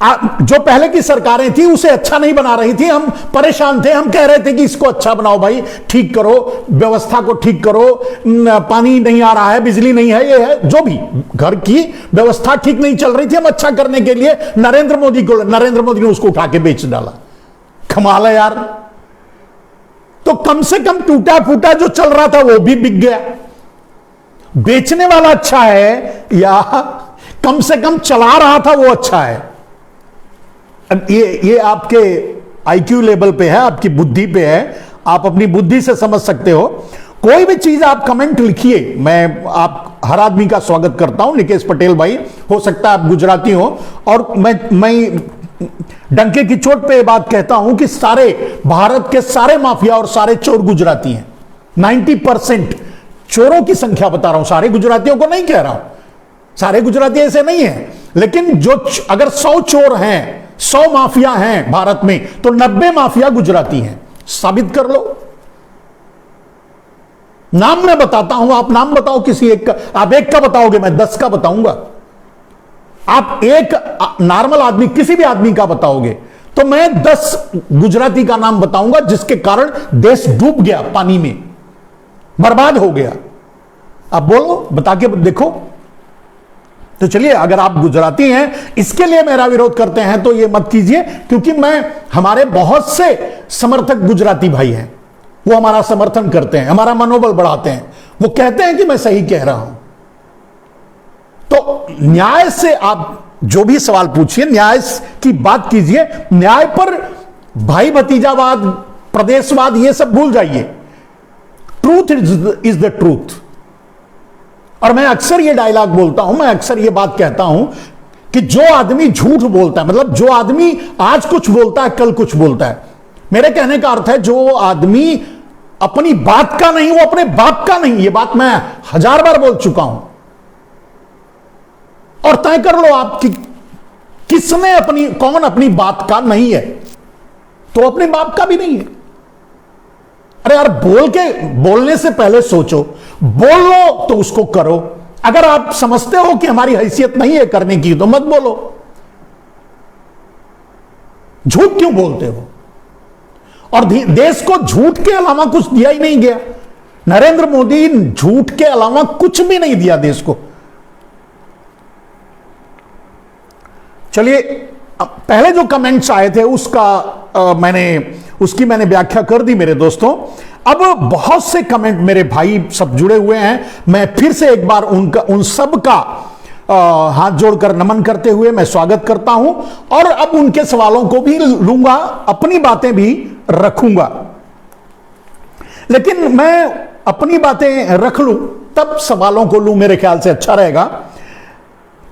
जो पहले की सरकारें थी उसे अच्छा नहीं बना रही थी, हम परेशान थे, हम कह रहे थे कि इसको अच्छा बनाओ भाई, ठीक करो, व्यवस्था को ठीक करो, पानी नहीं आ रहा है, बिजली नहीं है, ये है, जो भी घर की व्यवस्था ठीक नहीं चल रही थी, हम अच्छा करने के लिए नरेंद्र मोदी ने उसको उठा के बेच डाला। कमाल है यार। तो कम से कम टूटा फूटा जो चल रहा था वो भी बिक गया। बेचने वाला अच्छा है या कम से कम चला रहा था वो अच्छा है? अब ये आपके आईक्यू लेवल पे है, आपकी बुद्धि पे है, आप अपनी बुद्धि से समझ सकते हो। कोई भी चीज आप कमेंट लिखिए, मैं आप हर आदमी का स्वागत करता हूं। निकेश पटेल भाई, हो सकता है आप गुजराती हो, और मैं डंके की चोट पे बात कहता हूं कि सारे भारत के सारे माफिया और सारे चोर गुजराती हैं। 90% चोरों की संख्या बता रहा हूं, सारे गुजरातियों को नहीं कह रहा हूं, सारे गुजराती ऐसे नहीं हैं, लेकिन जो अगर 100 चोर हैं, 100 माफिया हैं भारत में, तो 90 माफिया गुजराती हैं। साबित कर लो। नाम मैं बताता हूं, आप नाम बताओ किसी एक का। आप एक का बताओगे, मैं 10 का बताऊंगा। आप एक नॉर्मल आदमी, किसी भी आदमी का बताओगे तो मैं 10 गुजराती का नाम बताऊंगा जिसके कारण देश डूब गया, पानी में बर्बाद हो गया। आप बोलो, बता के देखो। तो चलिए, अगर आप गुजराती हैं, इसके लिए मेरा विरोध करते हैं तो ये मत कीजिए, क्योंकि हमारे बहुत से समर्थक गुजराती भाई हैं, वो हमारा समर्थन करते हैं, हमारा मनोबल बढ़ाते हैं, वो कहते हैं कि मैं सही कह रहा हूं। तो न्याय से आप जो भी सवाल पूछिए, न्याय की बात कीजिए। न्याय पर भाई भतीजावाद, प्रदेशवाद, ये सब भूल जाइए। Truth is the truth. और मैं अक्सर ये डायलॉग बोलता हूं, मैं अक्सर ये बात कहता हूं कि जो आदमी झूठ बोलता है, मतलब जो आदमी आज कुछ बोलता है कल कुछ बोलता है, मेरे कहने का अर्थ है जो आदमी अपनी बात का नहीं, वो अपने बाप का नहीं। ये बात मैं 1000 बार बोल चुका हूं। और तय कर लो आप कि कौन अपनी बात का नहीं है, तो अपने बाप का भी नहीं है। अरे यार, बोलने से पहले सोचो, बोल लो तो उसको करो। अगर आप समझते हो कि हमारी हैसियत नहीं है करने की, तो मत बोलो। झूठ क्यों बोलते हो? और देश को झूठ के अलावा कुछ दिया ही नहीं गया। नरेंद्र मोदी झूठ के अलावा कुछ भी नहीं दिया देश को। चलिए, पहले जो कमेंट्स आए थे उसकी मैंने व्याख्या कर दी मेरे दोस्तों। अब बहुत से कमेंट मेरे भाई सब जुड़े हुए हैं। मैं फिर से एक बार उन सब का हाथ जोड़कर नमन करते हुए मैं स्वागत करता हूं, और अब उनके सवालों को भी लूंगा, अपनी बातें भी रखूंगा। लेकिन मैं अपनी बातें रख लूं तब सवालों को लूं, मेरे ख्याल से अच्छा रहेगा।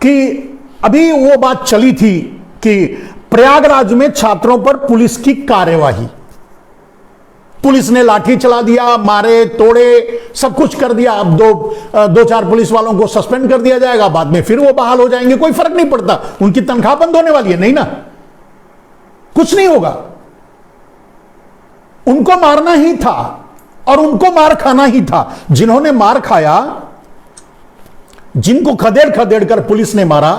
कि अभी वो बात चली थी कि प्रयागराज में छात्रों पर पुलिस की कार्यवाही, पुलिस ने लाठी चला दिया, मारे तोड़े, सब कुछ कर दिया। अब दो चार पुलिस वालों को सस्पेंड कर दिया जाएगा, बाद में फिर वो बहाल हो जाएंगे, कोई फर्क नहीं पड़ता, उनकी तनख्वाह बंद होने वाली है नहीं ना, कुछ नहीं होगा। उनको मारना ही था और उनको मार खाना ही था। जिन्होंने मार खाया, जिनको खदेड़ खदेड़ कर पुलिस ने मारा,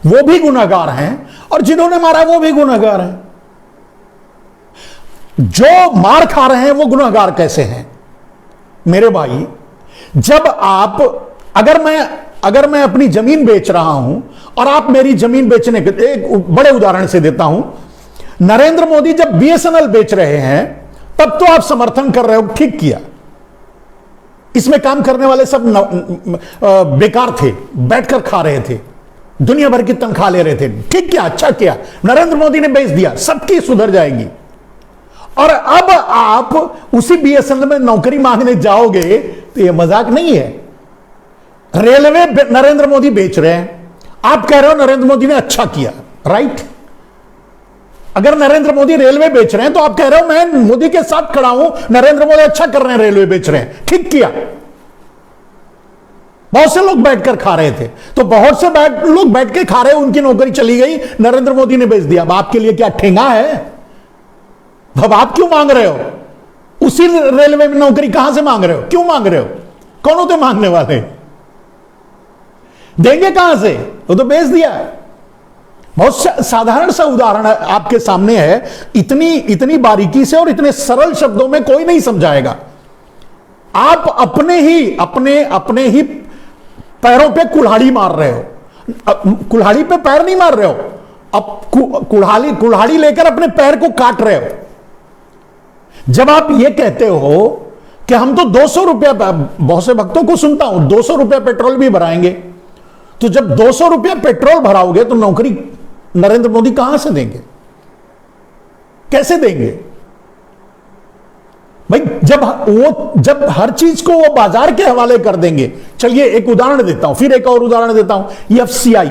वो भी गुनहगार हैं, और जिन्होंने मारा वो भी गुनहगार हैं। जो मार खा रहे हैं वो गुनहगार कैसे हैं मेरे भाई? जब आप, अगर मैं अपनी जमीन बेच रहा हूं और आप मेरी जमीन बेचने के, एक बड़े उदाहरण से देता हूं, नरेंद्र मोदी जब बीएसएनएल बेच रहे हैं तब तो आप समर्थन कर रहे हो, ठीक किया। इसमें काम करने वाले सब बेकार थे, बैठकर खा रहे थे, दुनिया भर की तनख्वाह ले रहे थे, ठीक किया, अच्छा किया। नरेंद्र मोदी ने बेच दिया, सबकी सुधर जाएगी। और अब आप उसी बीएसएनएल में नौकरी मांगने जाओगे तो यह मजाक नहीं है। रेलवे नरेंद्र मोदी बेच रहे हैं, आप कह रहे हो नरेंद्र मोदी ने अच्छा किया, राइट? अगर नरेंद्र मोदी रेलवे बेच रहे हैं तो आप कह रहे हो मैं मोदी के साथ खड़ा हूं, नरेंद्र मोदी अच्छा कर रहे हैं, रेलवे बेच रहे हैं, ठीक किया। बहुत से लोग बैठकर खा रहे थे, तो बहुत से लोग बैठ के खा रहे, उनकी नौकरी चली गई, नरेंद्र मोदी ने बेच दिया। अब आपके लिए क्या ठेंगा है? अब आप क्यों मांग रहे हो? उसी रेलवे में नौकरी कहां से मांग रहे हो? क्यों मांग रहे हो? कौन होते मांगने वाले? देंगे कहां से? वो तो बेच दिया। बहुत साधारण सा उदाहरण आपके सामने है, इतनी इतनी बारीकी से और इतने सरल शब्दों में कोई नहीं समझाएगा। आप अपने ही पैरों पे कुल्हाड़ी मार रहे हो, कुल्हाड़ी पे पैर नहीं मार रहे हो, अब कुल्हाड़ी लेकर अपने पैर को काट रहे हो। जब आप ये कहते हो कि हम तो 200 रुपया, बहुत से भक्तों को सुनता हूं 200 रुपया पेट्रोल भी भराएंगे, तो जब 200 रुपया पेट्रोल भराओगे तो नौकरी नरेंद्र मोदी कहां से देंगे, कैसे देंगे भाई? जब हर चीज को वो बाजार के हवाले कर देंगे। चलिए एक उदाहरण देता हूं, फिर एक और उदाहरण देता हूं। FCI,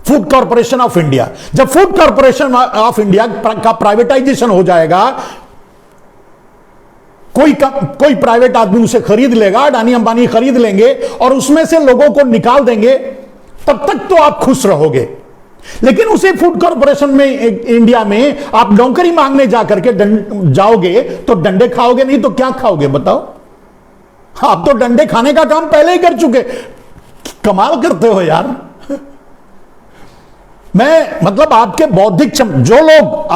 food corporation of India, जब फूड कॉर्पोरेशन ऑफ इंडिया का प्राइवेटाइजेशन हो जाएगा, कोई प्राइवेट आदमी उसे खरीद लेगा, अडानी अंबानी खरीद लेंगे और उसमें से लोगों को निकाल देंगे, तब तक तो आप खुश रहोगे। लेकिन उसी फूड कॉर्पोरेशन में इंडिया में आप नौकरी मांगने जाकर के जाओगे तो डंडे खाओगे, नहीं तो क्या खाओगे बताओ? आप तो डंडे खाने का काम पहले ही कर चुके। कमाल करते हो यार। मैं मतलब आपके बौद्धिक जो लोग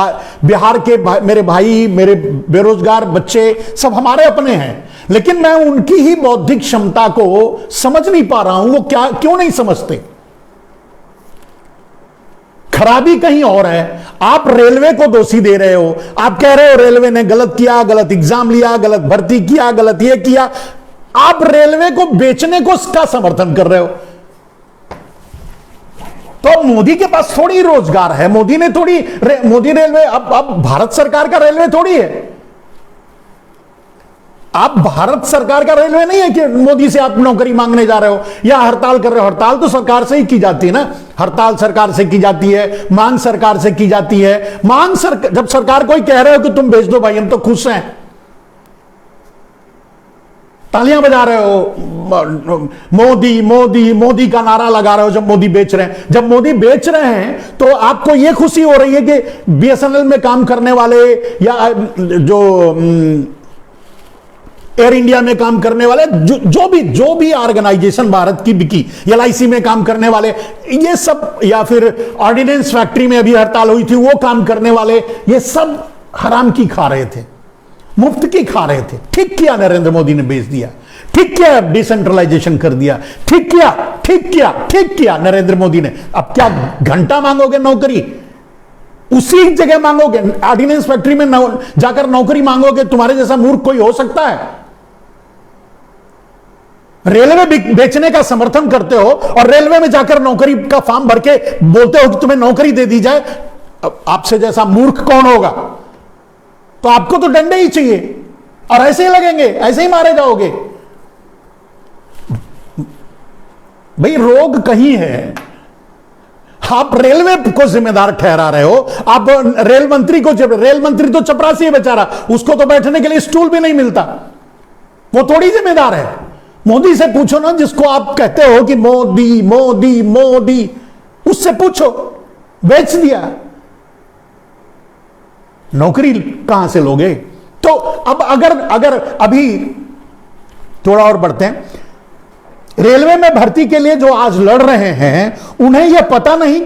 बिहार के मेरे भाई, मेरे बेरोजगार बच्चे सब हमारे अपने हैं, लेकिन मैं उनकी ही बौद्धिक क्षमता को समझ नहीं पा रहा हूं। वो क्यों नहीं समझते? खराबी कहीं और है। आप रेलवे को दोषी दे रहे हो, आप कह रहे हो रेलवे ने गलत किया, गलत एग्जाम लिया, गलत भर्ती किया, गलत ये किया। आप रेलवे को बेचने को इसका समर्थन कर रहे हो। तो मोदी के पास थोड़ी रोजगार है, मोदी रेलवे अब भारत सरकार का रेलवे थोड़ी है। आप भारत सरकार का रेलवे नहीं है कि मोदी से आप नौकरी मांगने जा रहे हो या हड़ताल कर रहे हो। हड़ताल तो सरकार से ही की जाती है ना, हड़ताल सरकार से की जाती है, मांग सरकार से की जाती है। जब सरकार कोई कह रहे हो कि तुम भेज दो भाई, हम तो खुश हैं, तालियां बजा रहे हो, मोदी मोदी मोदी का नारा लगा रहे हो जब मोदी बेच रहे हैं। जब मोदी बेच रहे हैं तो आपको यह खुशी हो रही है कि बीएसएनएल में काम करने वाले या जो एयर इंडिया में काम करने वाले, जो भी ऑर्गेनाइजेशन भारत की बिकी, एलआईसी में काम करने वाले, ये सब, या फिर ऑर्डिनेंस फैक्ट्री में अभी हड़ताल हुई थी, वो काम करने वाले, ये सब हराम की खा रहे थे, मुफ्त की खा रहे थे। ठीक किया नरेंद्र मोदी ने बेच दिया, ठीक किया डिसेंट्रलाइजेशन कर दिया, ठीक किया नरेंद्र मोदी ने। अब क्या घंटा मांगोगे नौकरी? उसी जगह मांगोगे, ऑर्डिनेंस फैक्ट्री में जाकर नौकरी मांगोगे? तुम्हारे जैसा मूर्ख कोई हो सकता है? रेलवे बेचने का समर्थन करते हो और रेलवे में जाकर नौकरी का फॉर्म भर के बोलते हो कि तुम्हें नौकरी दे दी जाए। आपसे जैसा मूर्ख कौन होगा? तो आपको तो डंडे ही चाहिए और ऐसे ही लगेंगे, ऐसे ही मारे जाओगे। भाई रोग कहीं है, आप रेलवे को जिम्मेदार ठहरा रहे हो। आप रेल मंत्री तो चपरासी है बेचारा, उसको तो बैठने के लिए स्टूल भी नहीं मिलता, वो थोड़ी जिम्मेदार है। मोदी से पूछो ना, जिसको आप कहते हो कि मोदी मोदी मोदी, उससे पूछो। बेच दिया, नौकरी कहां से लोगे? तो अब अगर अभी थोड़ा और बढ़ते हैं, रेलवे में भर्ती के लिए जो आज लड़ रहे हैं, उन्हें यह पता नहीं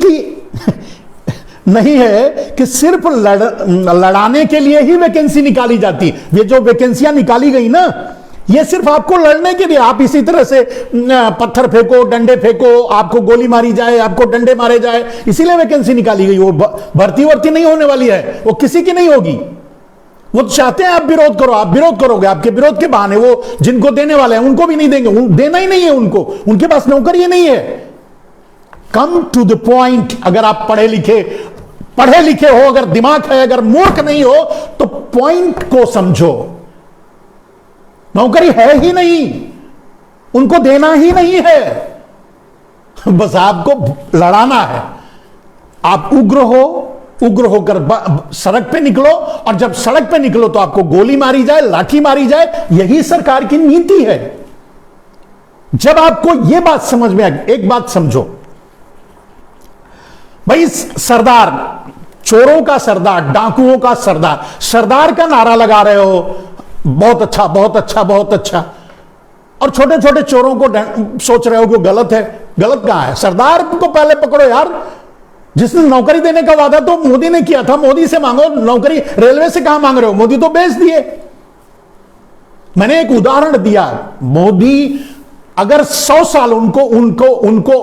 है कि सिर्फ लड़ाने के लिए ही वैकेंसी निकाली जाती। ये जो वैकेंसियां निकाली गई ना, ये सिर्फ आपको लड़ने के लिए। आप इसी तरह से पत्थर फेंको, डंडे फेंको, आपको गोली मारी जाए, आपको डंडे मारे जाए, इसीलिए वैकेंसी निकाली गई। वो भर्ती नहीं होने वाली है, वो किसी की नहीं होगी। वो चाहते हैं आप विरोध करो, आप विरोध करोगे, आपके विरोध के बहाने वो जिनको देने वाले हैं उनको भी नहीं देंगे। देना ही नहीं है उनको, उनके पास नौकरी ही नहीं है। Come to the point. अगर आप पढ़े लिखे हो, अगर दिमाग है, अगर मूर्ख नहीं हो, तो पॉइंट को समझो। नौकरी है ही नहीं, उनको देना ही नहीं है, बस आपको लड़ाना है। आप उग्र होकर सड़क पे निकलो, और जब सड़क पे निकलो तो आपको गोली मारी जाए, लाठी मारी जाए। यही सरकार की नीति है। जब आपको यह बात समझ में आए, एक बात समझो भाई, सरदार, चोरों का सरदार, डाकुओं का सरदार का नारा लगा रहे हो, बहुत अच्छा बहुत अच्छा बहुत अच्छा, और छोटे छोटे चोरों को सोच रहे हो कि गलत है, गलत कहां है? सरदार को पहले पकड़ो यार, जिसने नौकरी देने का वादा तो मोदी ने किया था, मोदी से मांगो नौकरी। रेलवे से कहां मांग रहे हो? मोदी तो बेच दिए। मैंने एक उदाहरण दिया, मोदी अगर 100 साल उनको उनको उनको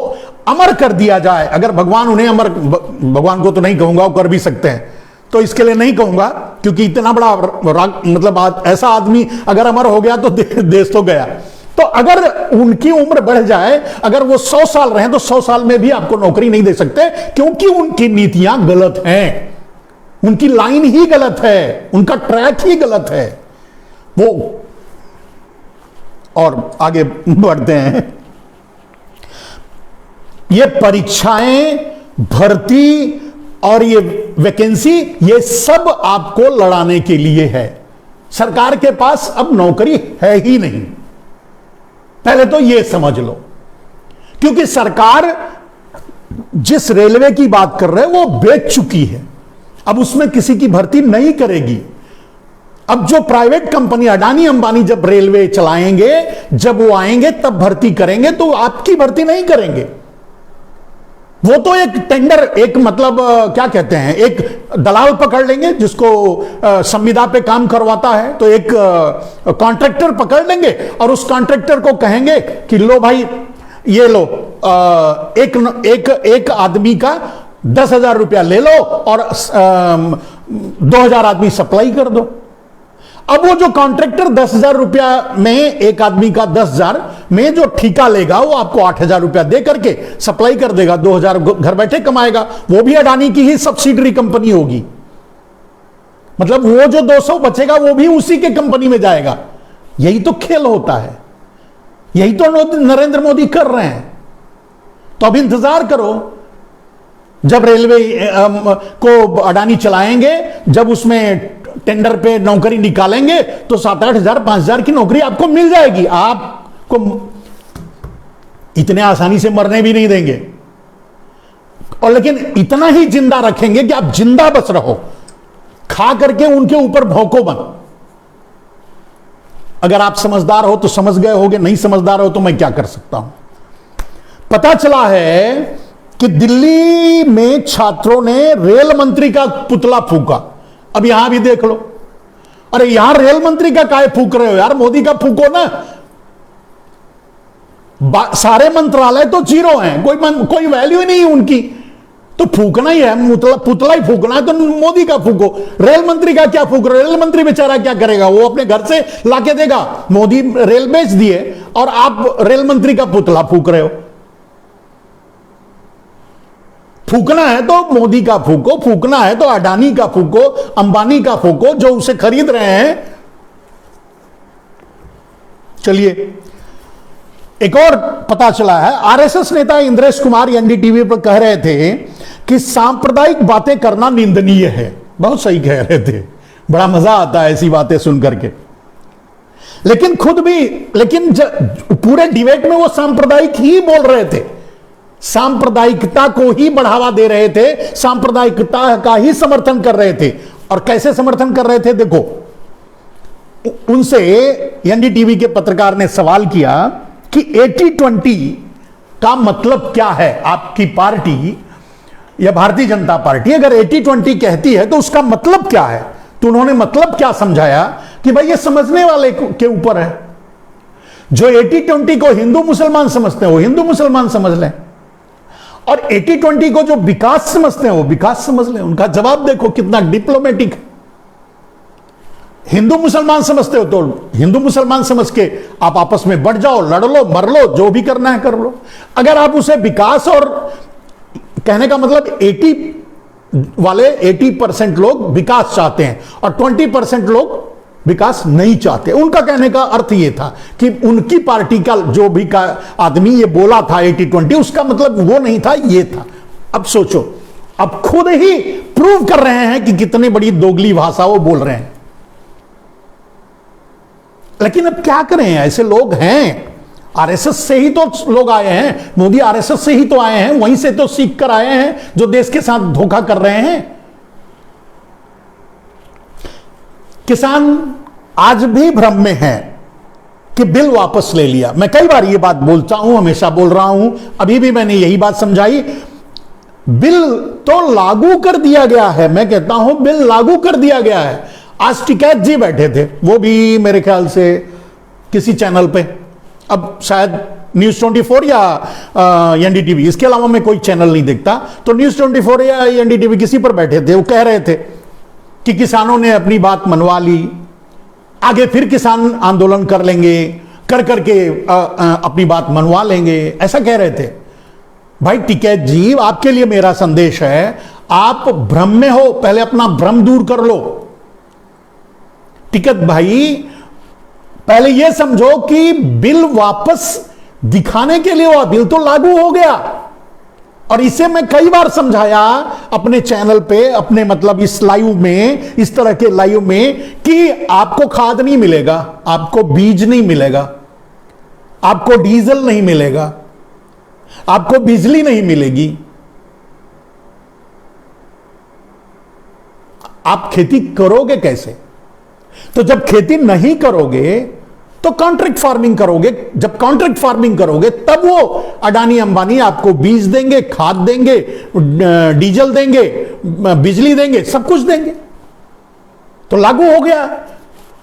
अमर कर दिया जाए, अगर भगवान उन्हें अमर, भगवान को तो नहीं कहूंगा, वो कर भी सकते हैं, तो इसके लिए नहीं कहूंगा, क्योंकि इतना बड़ा मतलब ऐसा आदमी अगर अमर हो गया तो देश तो गया। तो अगर उनकी उम्र बढ़ जाए, अगर वो 100 साल रहे, तो 100 साल में भी आपको नौकरी नहीं दे सकते, क्योंकि उनकी नीतियां गलत हैं, उनकी लाइन ही गलत है, उनका ट्रैक ही गलत है वो। और आगे बढ़ते हैं। ये परीक्षाएं, भर्ती और ये वैकेंसी, ये सब आपको लड़ाने के लिए है। सरकार के पास अब नौकरी है ही नहीं, पहले तो ये समझ लो। क्योंकि सरकार जिस रेलवे की बात कर रहे हैं वो बेच चुकी है, अब उसमें किसी की भर्ती नहीं करेगी। अब जो प्राइवेट कंपनी अडानी अंबानी जब रेलवे चलाएंगे, जब वो आएंगे तब भर्ती करेंगे, तो आपकी भर्ती नहीं करेंगे। वो तो एक टेंडर, एक मतलब क्या कहते हैं, एक दलाल पकड़ लेंगे जिसको संविदा पे काम करवाता है, तो एक कॉन्ट्रैक्टर पकड़ लेंगे और उस कॉन्ट्रैक्टर को कहेंगे कि लो भाई ये लो, एक आदमी का 10,000 रुपया ले लो और 2,000 आदमी सप्लाई कर दो। अब वो जो कॉन्ट्रैक्टर 10,000 रुपया में, एक आदमी का 10,000 में जो ठेका लेगा, वो आपको 8,000 रुपया दे करके सप्लाई कर देगा, 2,000 घर बैठे कमाएगा। वो भी अडानी की ही सब्सिडरी कंपनी होगी, मतलब वो जो 200 बचेगा वो भी उसी के कंपनी में जाएगा। यही तो खेल होता है, यही तो नरेंद्र मोदी कर रहे हैं। तो अब इंतजार करो, जब रेलवे को अडानी चलाएंगे, जब उसमें टेंडर पे नौकरी निकालेंगे, तो 7-8 हजार 5,000 की नौकरी आपको मिल जाएगी। आपको इतने आसानी से मरने भी नहीं देंगे, और लेकिन इतना ही जिंदा रखेंगे कि आप जिंदा बस रहो, खा करके उनके ऊपर भौंको बन। अगर आप समझदार हो तो समझ गए होगे, नहीं समझदार हो तो मैं क्या कर सकता हूं। पता चला है कि दिल्ली में छात्रों ने रेल मंत्री का पुतला फूका। अब यहां भी देख लो, अरे यहां रेल मंत्री का काहे फूक रहे हो यार, मोदी का फूको ना। सारे मंत्रालय तो जीरो हैं, कोई वैल्यू ही नहीं है उनकी, तो फूकना ही है, पुतला ही फूकना है, तो मोदी का फूको। रेल मंत्री का क्या फूक रहे हो? रेल मंत्री बेचारा क्या करेगा, वो अपने घर से लाके देगा। मोदी रेल बेच दिए और आप रेल मंत्री का पुतला फूक रहे हो। फूकना है तो मोदी का फूको, फूकना है तो अडानी का फूको, अंबानी का फूको, जो उसे खरीद रहे हैं। चलिए, एक और पता चला है, आरएसएस नेता इंद्रेश कुमार एनडीटीवी पर कह रहे थे कि सांप्रदायिक बातें करना निंदनीय है। बहुत सही कह रहे थे, बड़ा मजा आता है ऐसी बातें सुन करके। लेकिन लेकिन पूरे डिबेट में वो सांप्रदायिक ही बोल रहे थे, सांप्रदायिकता को ही बढ़ावा दे रहे थे, सांप्रदायिकता का ही समर्थन कर रहे थे। और कैसे समर्थन कर रहे थे देखो, उनसे एनडीटीवी के पत्रकार ने सवाल किया कि 80-20 का मतलब क्या है। आपकी पार्टी या भारतीय जनता पार्टी अगर 80-20 कहती है तो उसका मतलब क्या है। तो उन्होंने मतलब क्या समझाया कि भाई ये समझने वाले के ऊपर है। जो 80-20 को हिंदू मुसलमान समझते हैं वो हिंदू मुसलमान समझ लें, और 80-20 को जो विकास समझते हैं वो विकास समझ लें। उनका जवाब देखो कितना डिप्लोमेटिक। हिंदू मुसलमान समझते हो तो हिंदू मुसलमान समझ के आप आपस में बढ़ जाओ, लड़ लो, मर लो, जो भी करना है कर लो। अगर आप उसे विकास, और कहने का मतलब 80% लोग विकास चाहते हैं और 20% लोग विकास नहीं चाहते। उनका कहने का अर्थ यह था कि उनकी पार्टी का जो भी का आदमी ये बोला था 80-20, उसका मतलब वो नहीं था, ये था। अब सोचो, अब खुद ही प्रूव कर रहे हैं कि कितनी बड़ी दोगली भाषा वो बोल रहे हैं। लेकिन अब क्या करें, ऐसे लोग हैं। आरएसएस से ही तो लोग आए हैं, मोदी आरएसएस से ही तो आए हैं, वहीं से तो सीख कर आए हैं जो देश के साथ धोखा कर रहे हैं। किसान आज भी भ्रम में हैं कि बिल वापस ले लिया। मैं कई बार ये बात बोलता हूं, हमेशा बोल रहा हूं, अभी भी मैंने यही बात समझाई। बिल तो लागू कर दिया गया है, मैं कहता हूं बिल लागू कर दिया गया है। आज टिकैत जी बैठे थे, वो भी मेरे ख्याल से किसी चैनल पे, अब शायद न्यूज 24 या एनडीटीवी, इसके अलावा मैं कोई चैनल नहीं देखता, तो न्यूज 24 या एनडीटीवी किसी पर बैठे थे। वो कह रहे थे कि किसानों ने अपनी बात मनवा ली, आगे फिर किसान आंदोलन कर लेंगे, कर करके अपनी बात मनवा लेंगे, ऐसा कह रहे थे। भाई टिकैत जी, आपके लिए मेरा संदेश है, आप भ्रम में हो, पहले अपना भ्रम दूर कर लो। टिकैत भाई, पहले यह समझो कि बिल वापस दिखाने के लिए हुआ, बिल तो लागू हो गया। और इसे मैं कई बार समझाया अपने चैनल पे, अपने मतलब इस लाइव में, इस तरह के लाइव में, कि आपको खाद नहीं मिलेगा, आपको बीज नहीं मिलेगा, आपको डीजल नहीं मिलेगा, आपको बिजली नहीं मिलेगी, आप खेती करोगे कैसे? तो जब खेती नहीं करोगे तो कॉन्ट्रैक्ट फार्मिंग करोगे, जब कॉन्ट्रैक्ट फार्मिंग करोगे तब वो अडानी अंबानी आपको बीज देंगे, खाद देंगे, डीजल देंगे, बिजली देंगे, सब कुछ देंगे। तो लागू हो गया।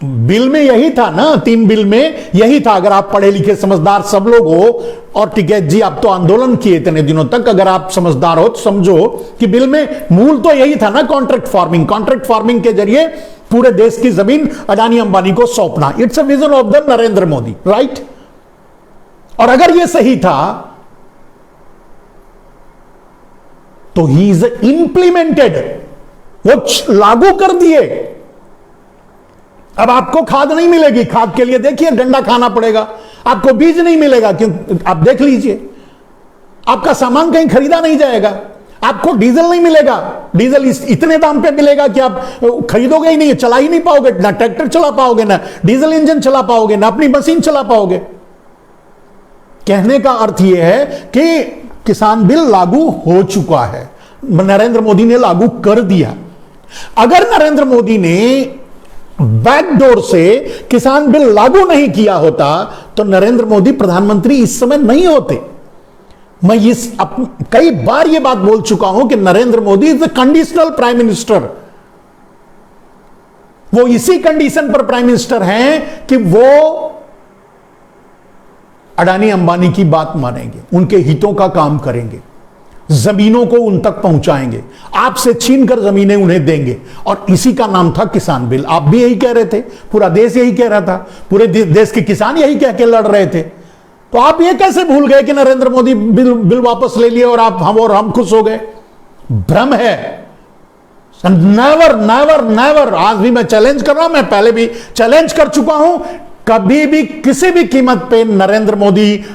बिल में यही था ना, 3 बिल में यही था। अगर आप पढ़े लिखे समझदार सब लोग हो, और टिकैत जी आप तो आंदोलन किए इतने दिनों तक, अगर आप समझदार हो तो समझो कि बिल में मूल तो यही था ना, कॉन्ट्रैक्ट फार्मिंग। कॉन्ट्रैक्ट फार्मिंग के जरिए पूरे देश की जमीन अडानी अंबानी को सौंपना। It's a vision of the Narendra Modi, right? और अगर यह सही था तो ही इज इंप्लीमेंटेड, वो लागू कर दिए। अब आपको खाद नहीं मिलेगी, खाद के लिए देखिए डंडा खाना पड़ेगा। आपको बीज नहीं मिलेगा, क्यों? आप देख लीजिए, आपका सामान कहीं खरीदा नहीं जाएगा। आपको डीजल नहीं मिलेगा, डीजल इतने दाम पे मिलेगा कि आप खरीदोगे ही नहीं, चला ही नहीं पाओगे, ना ट्रैक्टर चला पाओगे, ना डीजल इंजन चला पाओगे, ना अपनी मशीन चला पाओगे। कहने का अर्थ यह है कि किसान बिल लागू हो चुका है, नरेंद्र मोदी ने लागू कर दिया। अगर नरेंद्र मोदी ने बैकडोर से किसान बिल लागू नहीं किया होता तो नरेंद्र मोदी प्रधानमंत्री इस समय नहीं होते। मैं कई बार यह बात बोल चुका हूं कि Narendra Modi is the conditional prime minister. वो इसी कंडीशन पर प्राइम मिनिस्टर हैं कि वो अडानी अंबानी की बात मानेंगे, उनके हितों का काम करेंगे, जमीनों को उन तक पहुंचाएंगे, आपसे छीनकर जमीनें उन्हें देंगे। और इसी का नाम था किसान बिल। आप भी यही कह रहे थे, पूरा देश यही कह रहा था, पूरे देश के किसान यही कह के लड़ रहे थे। तो आप ये कैसे भूल गए कि नरेंद्र मोदी बिल वापस ले लिए और हम खुश हो गए? भ्रम है। Never never never. आज भी मैं चैलेंज कर रहा हूं, मैं पहले भी चैलेंज कर चुका हूं, कभी भी किसी भी कीमत पे नरेंद्र मोदी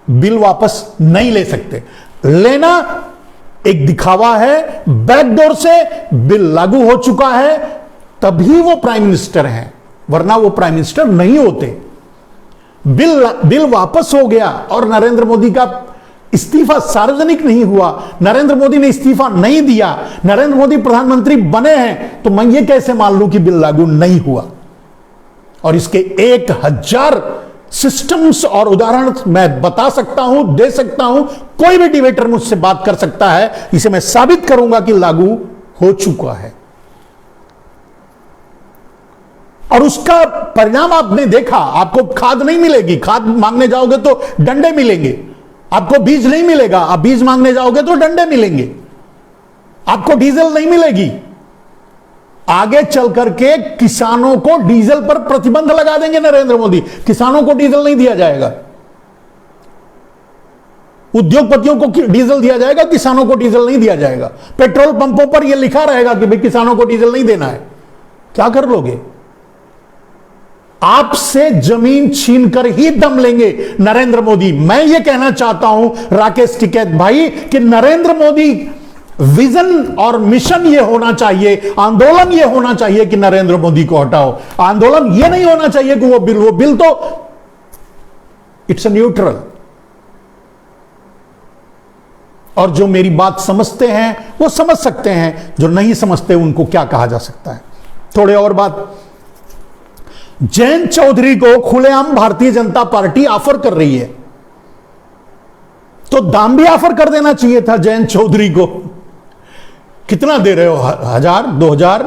बिल वापस नहीं ले सकते। लेना एक दिखावा है, बैकडोर से बिल लागू हो चुका है तभी वो प्राइम मिनिस्टर हैं, वरना वो प्राइम मिनिस्टर नहीं होते। बिल वापस हो गया और नरेंद्र मोदी का इस्तीफा सार्वजनिक नहीं हुआ, नरेंद्र मोदी ने इस्तीफा नहीं दिया, नरेंद्र मोदी प्रधानमंत्री बने हैं, तो मैं ये कैसे मान लूं कि बिल लागू नहीं हुआ? और इसके 1000 सिस्टम्स और उदाहरण मैं बता सकता हूं, दे सकता हूं। कोई भी डिबेटर मुझसे बात कर सकता है, इसे मैं साबित करूंगा कि लागू हो चुका है। और उसका परिणाम आपने देखा। आपको खाद नहीं मिलेगी, खाद मांगने जाओगे तो डंडे मिलेंगे। आपको बीज नहीं मिलेगा, आप बीज मांगने जाओगे तो डंडे मिलेंगे। आपको डीजल नहीं मिलेगी। आगे चल करके किसानों को डीजल पर प्रतिबंध लगा देंगे नरेंद्र मोदी, किसानों को डीजल नहीं दिया जाएगा। उद्योगपतियों को डीजल दिया जाएगा, किसानों को डीजल नहीं दिया जाएगा। पेट्रोल पंपों पर यह लिखा रहेगा कि भाई किसानों को डीजल नहीं देना है। क्या कर लोगे? आपसे जमीन छीनकर ही दम लेंगे नरेंद्र मोदी। मैं यह कहना चाहता हूं राकेश टिकैत भाई कि नरेंद्र मोदी विजन और मिशन यह होना चाहिए, आंदोलन यह होना चाहिए कि नरेंद्र मोदी को हटाओ। आंदोलन यह नहीं होना चाहिए कि वो बिल तो इट्स अ न्यूट्रल। और जो मेरी बात समझते हैं वो समझ सकते हैं, जो नहीं समझते उनको क्या कहा जा सकता है। थोड़े और बात जयंत चौधरी को खुलेआम भारतीय जनता पार्टी ऑफर कर रही है, तो दाम भी ऑफर कर देना चाहिए था जयंत चौधरी को। कितना दे रहे हो, 1000, 2000,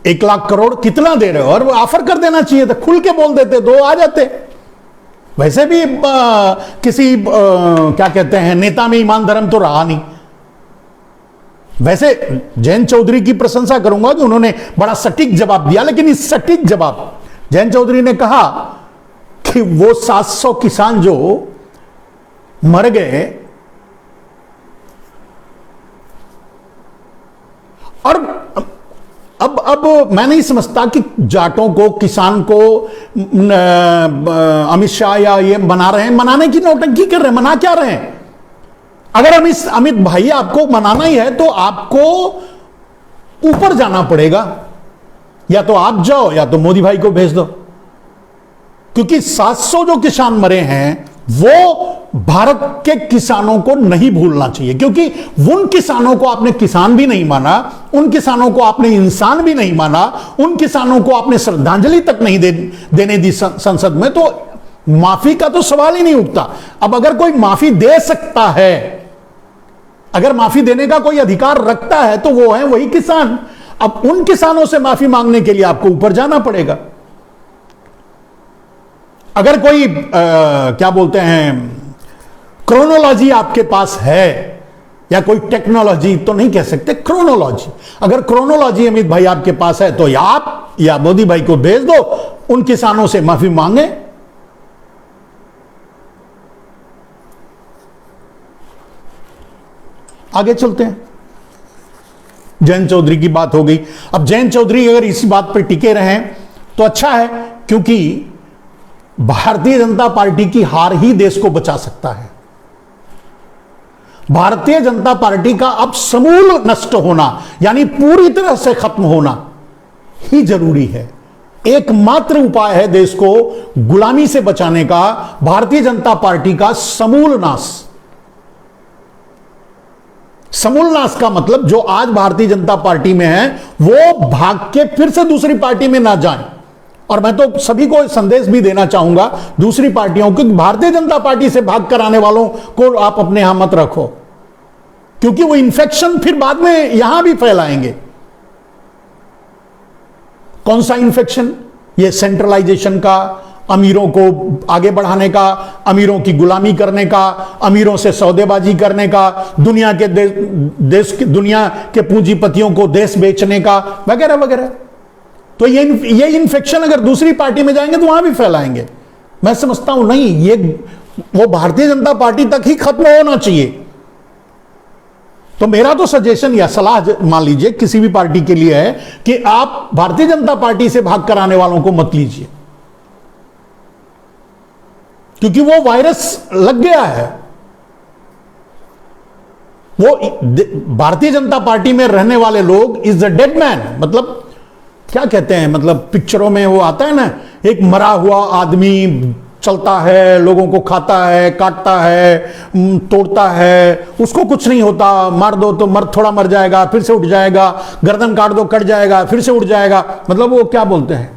1,00,000 करोड़ कितना दे रहे हो, और वो ऑफर कर देना चाहिए था, खुल के बोल देते, दो आ जाते। वैसे भी किसी क्या कहते हैं नेता में ईमान धर्म तो रहा नहीं। वैसे जयंत चौधरी की प्रशंसा करूंगा कि उन्होंने बड़ा सटीक जवाब दिया, लेकिन इस सटीक जवाब जयंत चौधरी ने कहा कि वो 700 किसान जो मर गए, और अब मैं नहीं समझता कि जाटों को, किसान को अमित शाह या ये मना रहे हैं, मनाने की नौटंकी कर रहे हैं, मना क्या रहे हैं? अगर अमित भाई आपको मनाना ही है तो आपको ऊपर जाना पड़ेगा, या तो आप जाओ या तो मोदी भाई को भेज दो, क्योंकि 700 जो किसान मरे हैं वो भारत के किसानों को नहीं भूलना चाहिए, क्योंकि उन किसानों को आपने किसान भी नहीं माना, उन किसानों को आपने इंसान भी नहीं माना, उन किसानों को आपने श्रद्धांजलि तक नहीं देने दी संसद में, तो माफी का तो सवाल ही नहीं उठता। अब अगर कोई माफी दे सकता है, अगर माफी देने का कोई अधिकार रखता है, तो वो है वही किसान। अब उन किसानों से माफी मांगने के लिए आपको ऊपर जाना पड़ेगा। अगर कोई क्या बोलते हैं क्रोनोलॉजी आपके पास है, या कोई टेक्नोलॉजी तो नहीं कह सकते, क्रोनोलॉजी, अगर क्रोनोलॉजी अमित भाई आपके पास है तो या आप या मोदी भाई को भेज दो, उन किसानों से माफी मांगे। आगे चलते हैं। जयंत चौधरी की बात हो गई। अब जयंत चौधरी अगर इसी बात पर टिके रहें तो अच्छा है, क्योंकि भारतीय जनता पार्टी की हार ही देश को बचा सकता है। भारतीय जनता पार्टी का अब समूल नष्ट होना, यानी पूरी तरह से खत्म होना ही जरूरी है। एकमात्र उपाय है देश को गुलामी से बचाने का, भारतीय जनता पार्टी का समूल नाश। समूल नाश का मतलब जो आज भारतीय जनता पार्टी में है वो भाग के फिर से दूसरी पार्टी में ना जाएं। और मैं तो सभी को संदेश भी देना चाहूंगा दूसरी पार्टियों को, भारतीय जनता पार्टी से भाग कर आने वालों को आप अपने यहां मत रखो, क्योंकि वो इन्फेक्शन फिर बाद में यहां भी फैलाएंगे। कौन सा इन्फेक्शन? ये सेंट्रलाइजेशन का, अमीरों को आगे बढ़ाने का, अमीरों की गुलामी करने का, अमीरों से सौदेबाजी करने का, दुनिया के पूंजीपतियों को देश बेचने का, वगैरह वगैरह। तो ये इन्फेक्शन अगर दूसरी पार्टी में जाएंगे तो वहां भी फैलाएंगे। मैं समझता हूं नहीं, ये वो भारतीय जनता पार्टी तक ही खत्म होना चाहिए। तो मेरा तो सजेशन या सलाह मान लीजिए किसी भी पार्टी के लिए है कि आप भारतीय जनता पार्टी से भाग कर आने वालों को मत लीजिए, क्योंकि वो वायरस लग गया है। वो भारतीय जनता पार्टी में रहने वाले लोग इज द डेड मैन, मतलब क्या कहते हैं, मतलब पिक्चरों में वो आता है ना, एक मरा हुआ आदमी चलता है, लोगों को खाता है, काटता है, तोड़ता है, उसको कुछ नहीं होता, मार दो तो थोड़ा मर जाएगा, फिर से उठ जाएगा, गर्दन काट दो कट जाएगा, फिर से उठ जाएगा। मतलब वो क्या बोलते हैं,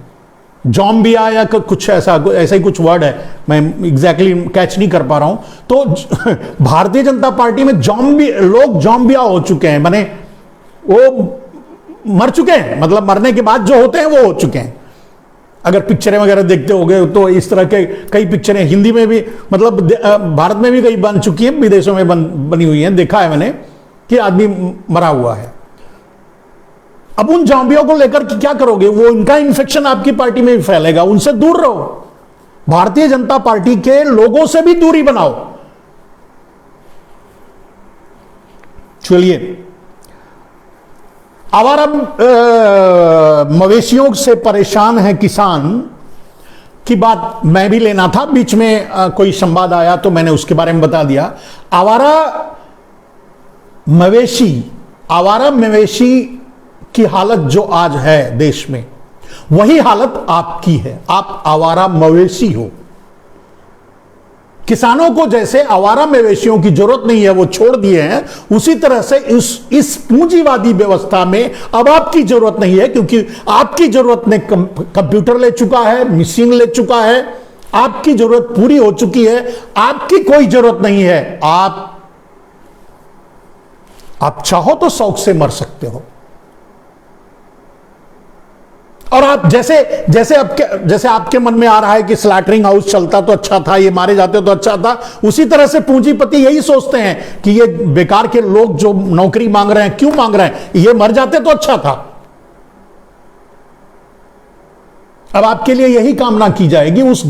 जॉम्बिया या कुछ ऐसा ही कुछ वर्ड है, मैं एग्जैक्टली कैच नहीं कर पा रहा हूं। तो भारतीय जनता पार्टी में लोग जॉम्बिया हो चुके हैं, माने वो मर चुके हैं, मतलब मरने के बाद जो होते हैं वो हो चुके हैं। अगर पिक्चरें वगैरह देखते होंगे तो इस तरह के कई पिक्चरें हिंदी में भी, मतलब भारत में भी कई बन चुकी हैं, विदेशों में बनी हुई हैं, देखा है मैंने कि आदमी मरा हुआ है। अब उन जॉम्बियों को लेकर क्या करोगे? वो इनका इन्फेक्शन आपकी पार्टी में भी फैलेगा, उनसे दूर रहो। भारतीय जनता पार्टी के लोगों से भी दूरी बनाओ। चलिए, आवारा मवेशियों से परेशान है किसान की बात मैं भी लेना था, बीच में कोई संवाद आया तो मैंने उसके बारे में बता दिया। आवारा मवेशी की हालत जो आज है देश में, वही हालत आपकी है। आप आवारा मवेशी हो। किसानों को जैसे आवारा मवेशियों की जरूरत नहीं है, वो छोड़ दिए हैं, उसी तरह से इस पूंजीवादी व्यवस्था में अब आपकी जरूरत नहीं है, क्योंकि आपकी जरूरत ने कंप्यूटर ले चुका है, मशीन ले चुका है, आपकी जरूरत पूरी हो चुकी है, आपकी कोई जरूरत नहीं है। आप चाहो तो शौक से मर सकते हो। और आप जैसे आपके मन में आ रहा है कि स्लैटरिंग हाउस चलता तो अच्छा था, ये मारे जाते तो अच्छा था, उसी तरह से पूंजीपति यही सोचते हैं कि ये बेकार के लोग जो नौकरी मांग रहे हैं, क्यों मांग रहे हैं, ये मर जाते तो अच्छा था। अब आपके लिए यही कामना की जाएगी उस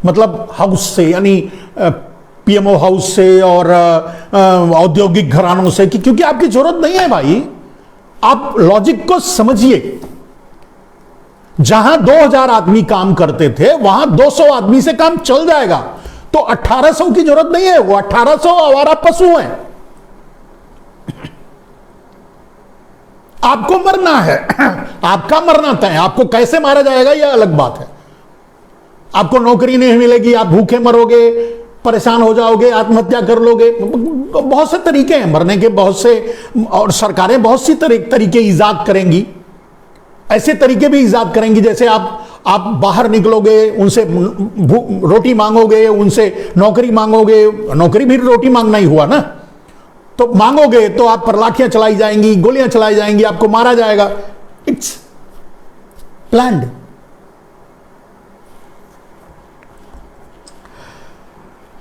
मतलब हाउस से, यानी पीएमओ हाउस से और औद्योगिक घरानों से, क्योंकि आपकी जरूरत नहीं है भाई। आप लॉजिक को समझिए, जहां 2000 आदमी काम करते थे वहां 200 आदमी से काम चल जाएगा, तो 1800 की जरूरत नहीं है। वो 1800 आवारा पशु हैं। आपको मरना है, आपका मरना तय है। आपको कैसे मारा जाएगा यह अलग बात है। आपको नौकरी नहीं मिलेगी, आप भूखे मरोगे, परेशान हो जाओगे, आत्महत्या कर लोगे। बहुत से तरीके हैं मरने के, बहुत से, और सरकारें बहुत सी तरीके ईजाद करेंगी। ऐसे तरीके भी ईजाद करेंगी, जैसे आप बाहर निकलोगे, उनसे रोटी मांगोगे, उनसे नौकरी मांगोगे। नौकरी भी रोटी मांगना ही हुआ ना, तो मांगोगे तो आप पर लाठियां चलाई जाएंगी, गोलियां चलाई जाएंगी, आपको मारा जाएगा। It's planned.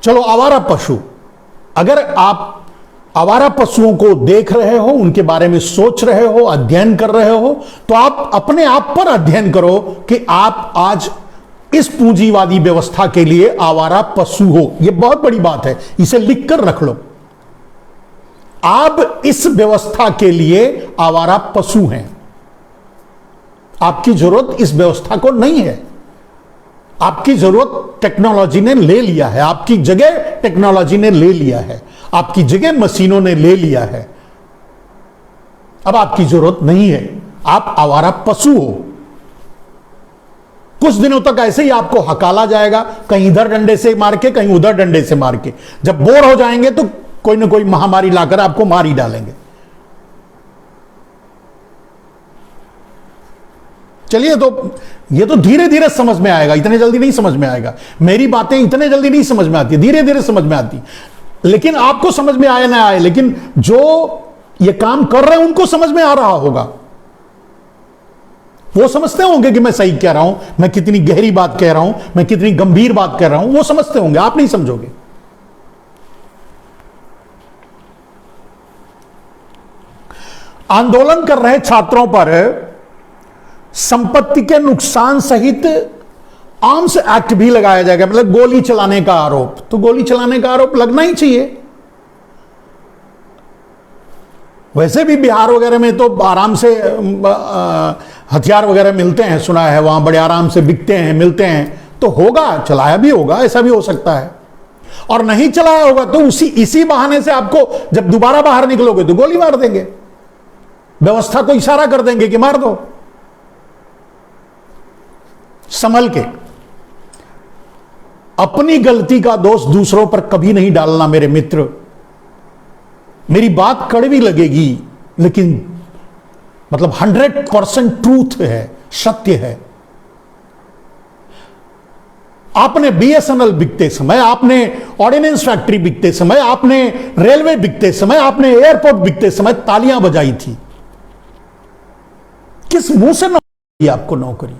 चलो, आवारा पशु, अगर आप आवारा पशुओं को देख रहे हो, उनके बारे में सोच रहे हो, अध्ययन कर रहे हो, तो आप अपने आप पर अध्ययन करो कि आप आज इस पूंजीवादी व्यवस्था के लिए आवारा पशु हो। यह बहुत बड़ी बात है, इसे लिख कर रख लो। आप इस व्यवस्था के लिए आवारा पशु हैं। आपकी जरूरत इस व्यवस्था को नहीं है। आपकी जरूरत टेक्नोलॉजी ने ले लिया है, आपकी जगह टेक्नोलॉजी ने ले लिया है, आपकी जगह मशीनों ने ले लिया है। अब आपकी जरूरत नहीं है, आप आवारा पशु हो। कुछ दिनों तक ऐसे ही आपको हकाला जाएगा, कहीं इधर डंडे से मार के, कहीं उधर डंडे से मार के। जब बोर हो जाएंगे तो कोई ना कोई महामारी लाकर आपको मार ही डालेंगे। चलिए, तो ये तो धीरे धीरे समझ में आएगा, इतने जल्दी नहीं समझ में आएगा। मेरी बातें इतने जल्दी नहीं समझ में आती, धीरे धीरे समझ में आती। लेकिन आपको समझ में आए ना आए, लेकिन जो ये काम कर रहे हैं उनको समझ में आ रहा होगा। वो समझते होंगे कि मैं सही कह रहा हूं, मैं कितनी गहरी बात कह रहा हूं, मैं कितनी गंभीर बात कह रहा हूं। वो समझते होंगे, आप नहीं समझोगे। आंदोलन कर रहे छात्रों पर संपत्ति के नुकसान सहित आर्म्स एक्ट भी लगाया जाएगा, मतलब गोली चलाने का आरोप। तो गोली चलाने का आरोप लगना ही चाहिए। वैसे भी बिहार वगैरह में तो आराम से हथियार वगैरह मिलते हैं, सुना है वहां बड़े आराम से बिकते हैं, मिलते हैं। तो होगा, चलाया भी होगा, ऐसा भी हो सकता है। और नहीं चलाया होगा तो इसी बहाने से आपको जब दोबारा बाहर निकलोगे तो गोली मार देंगे, व्यवस्था को इशारा कर देंगे कि मार दो। संभल के, अपनी गलती का दोष दूसरों पर कभी नहीं डालना मेरे मित्र। मेरी बात कड़वी लगेगी, लेकिन मतलब 100% ट्रूथ है, सत्य है। आपने बीएसएनएल बिकते समय, आपने ऑर्डिनेंस फैक्ट्री बिकते समय, आपने रेलवे बिकते समय, आपने एयरपोर्ट बिकते समय तालियां बजाई थी। किस मुंह से नौकरी आपको नौकरी?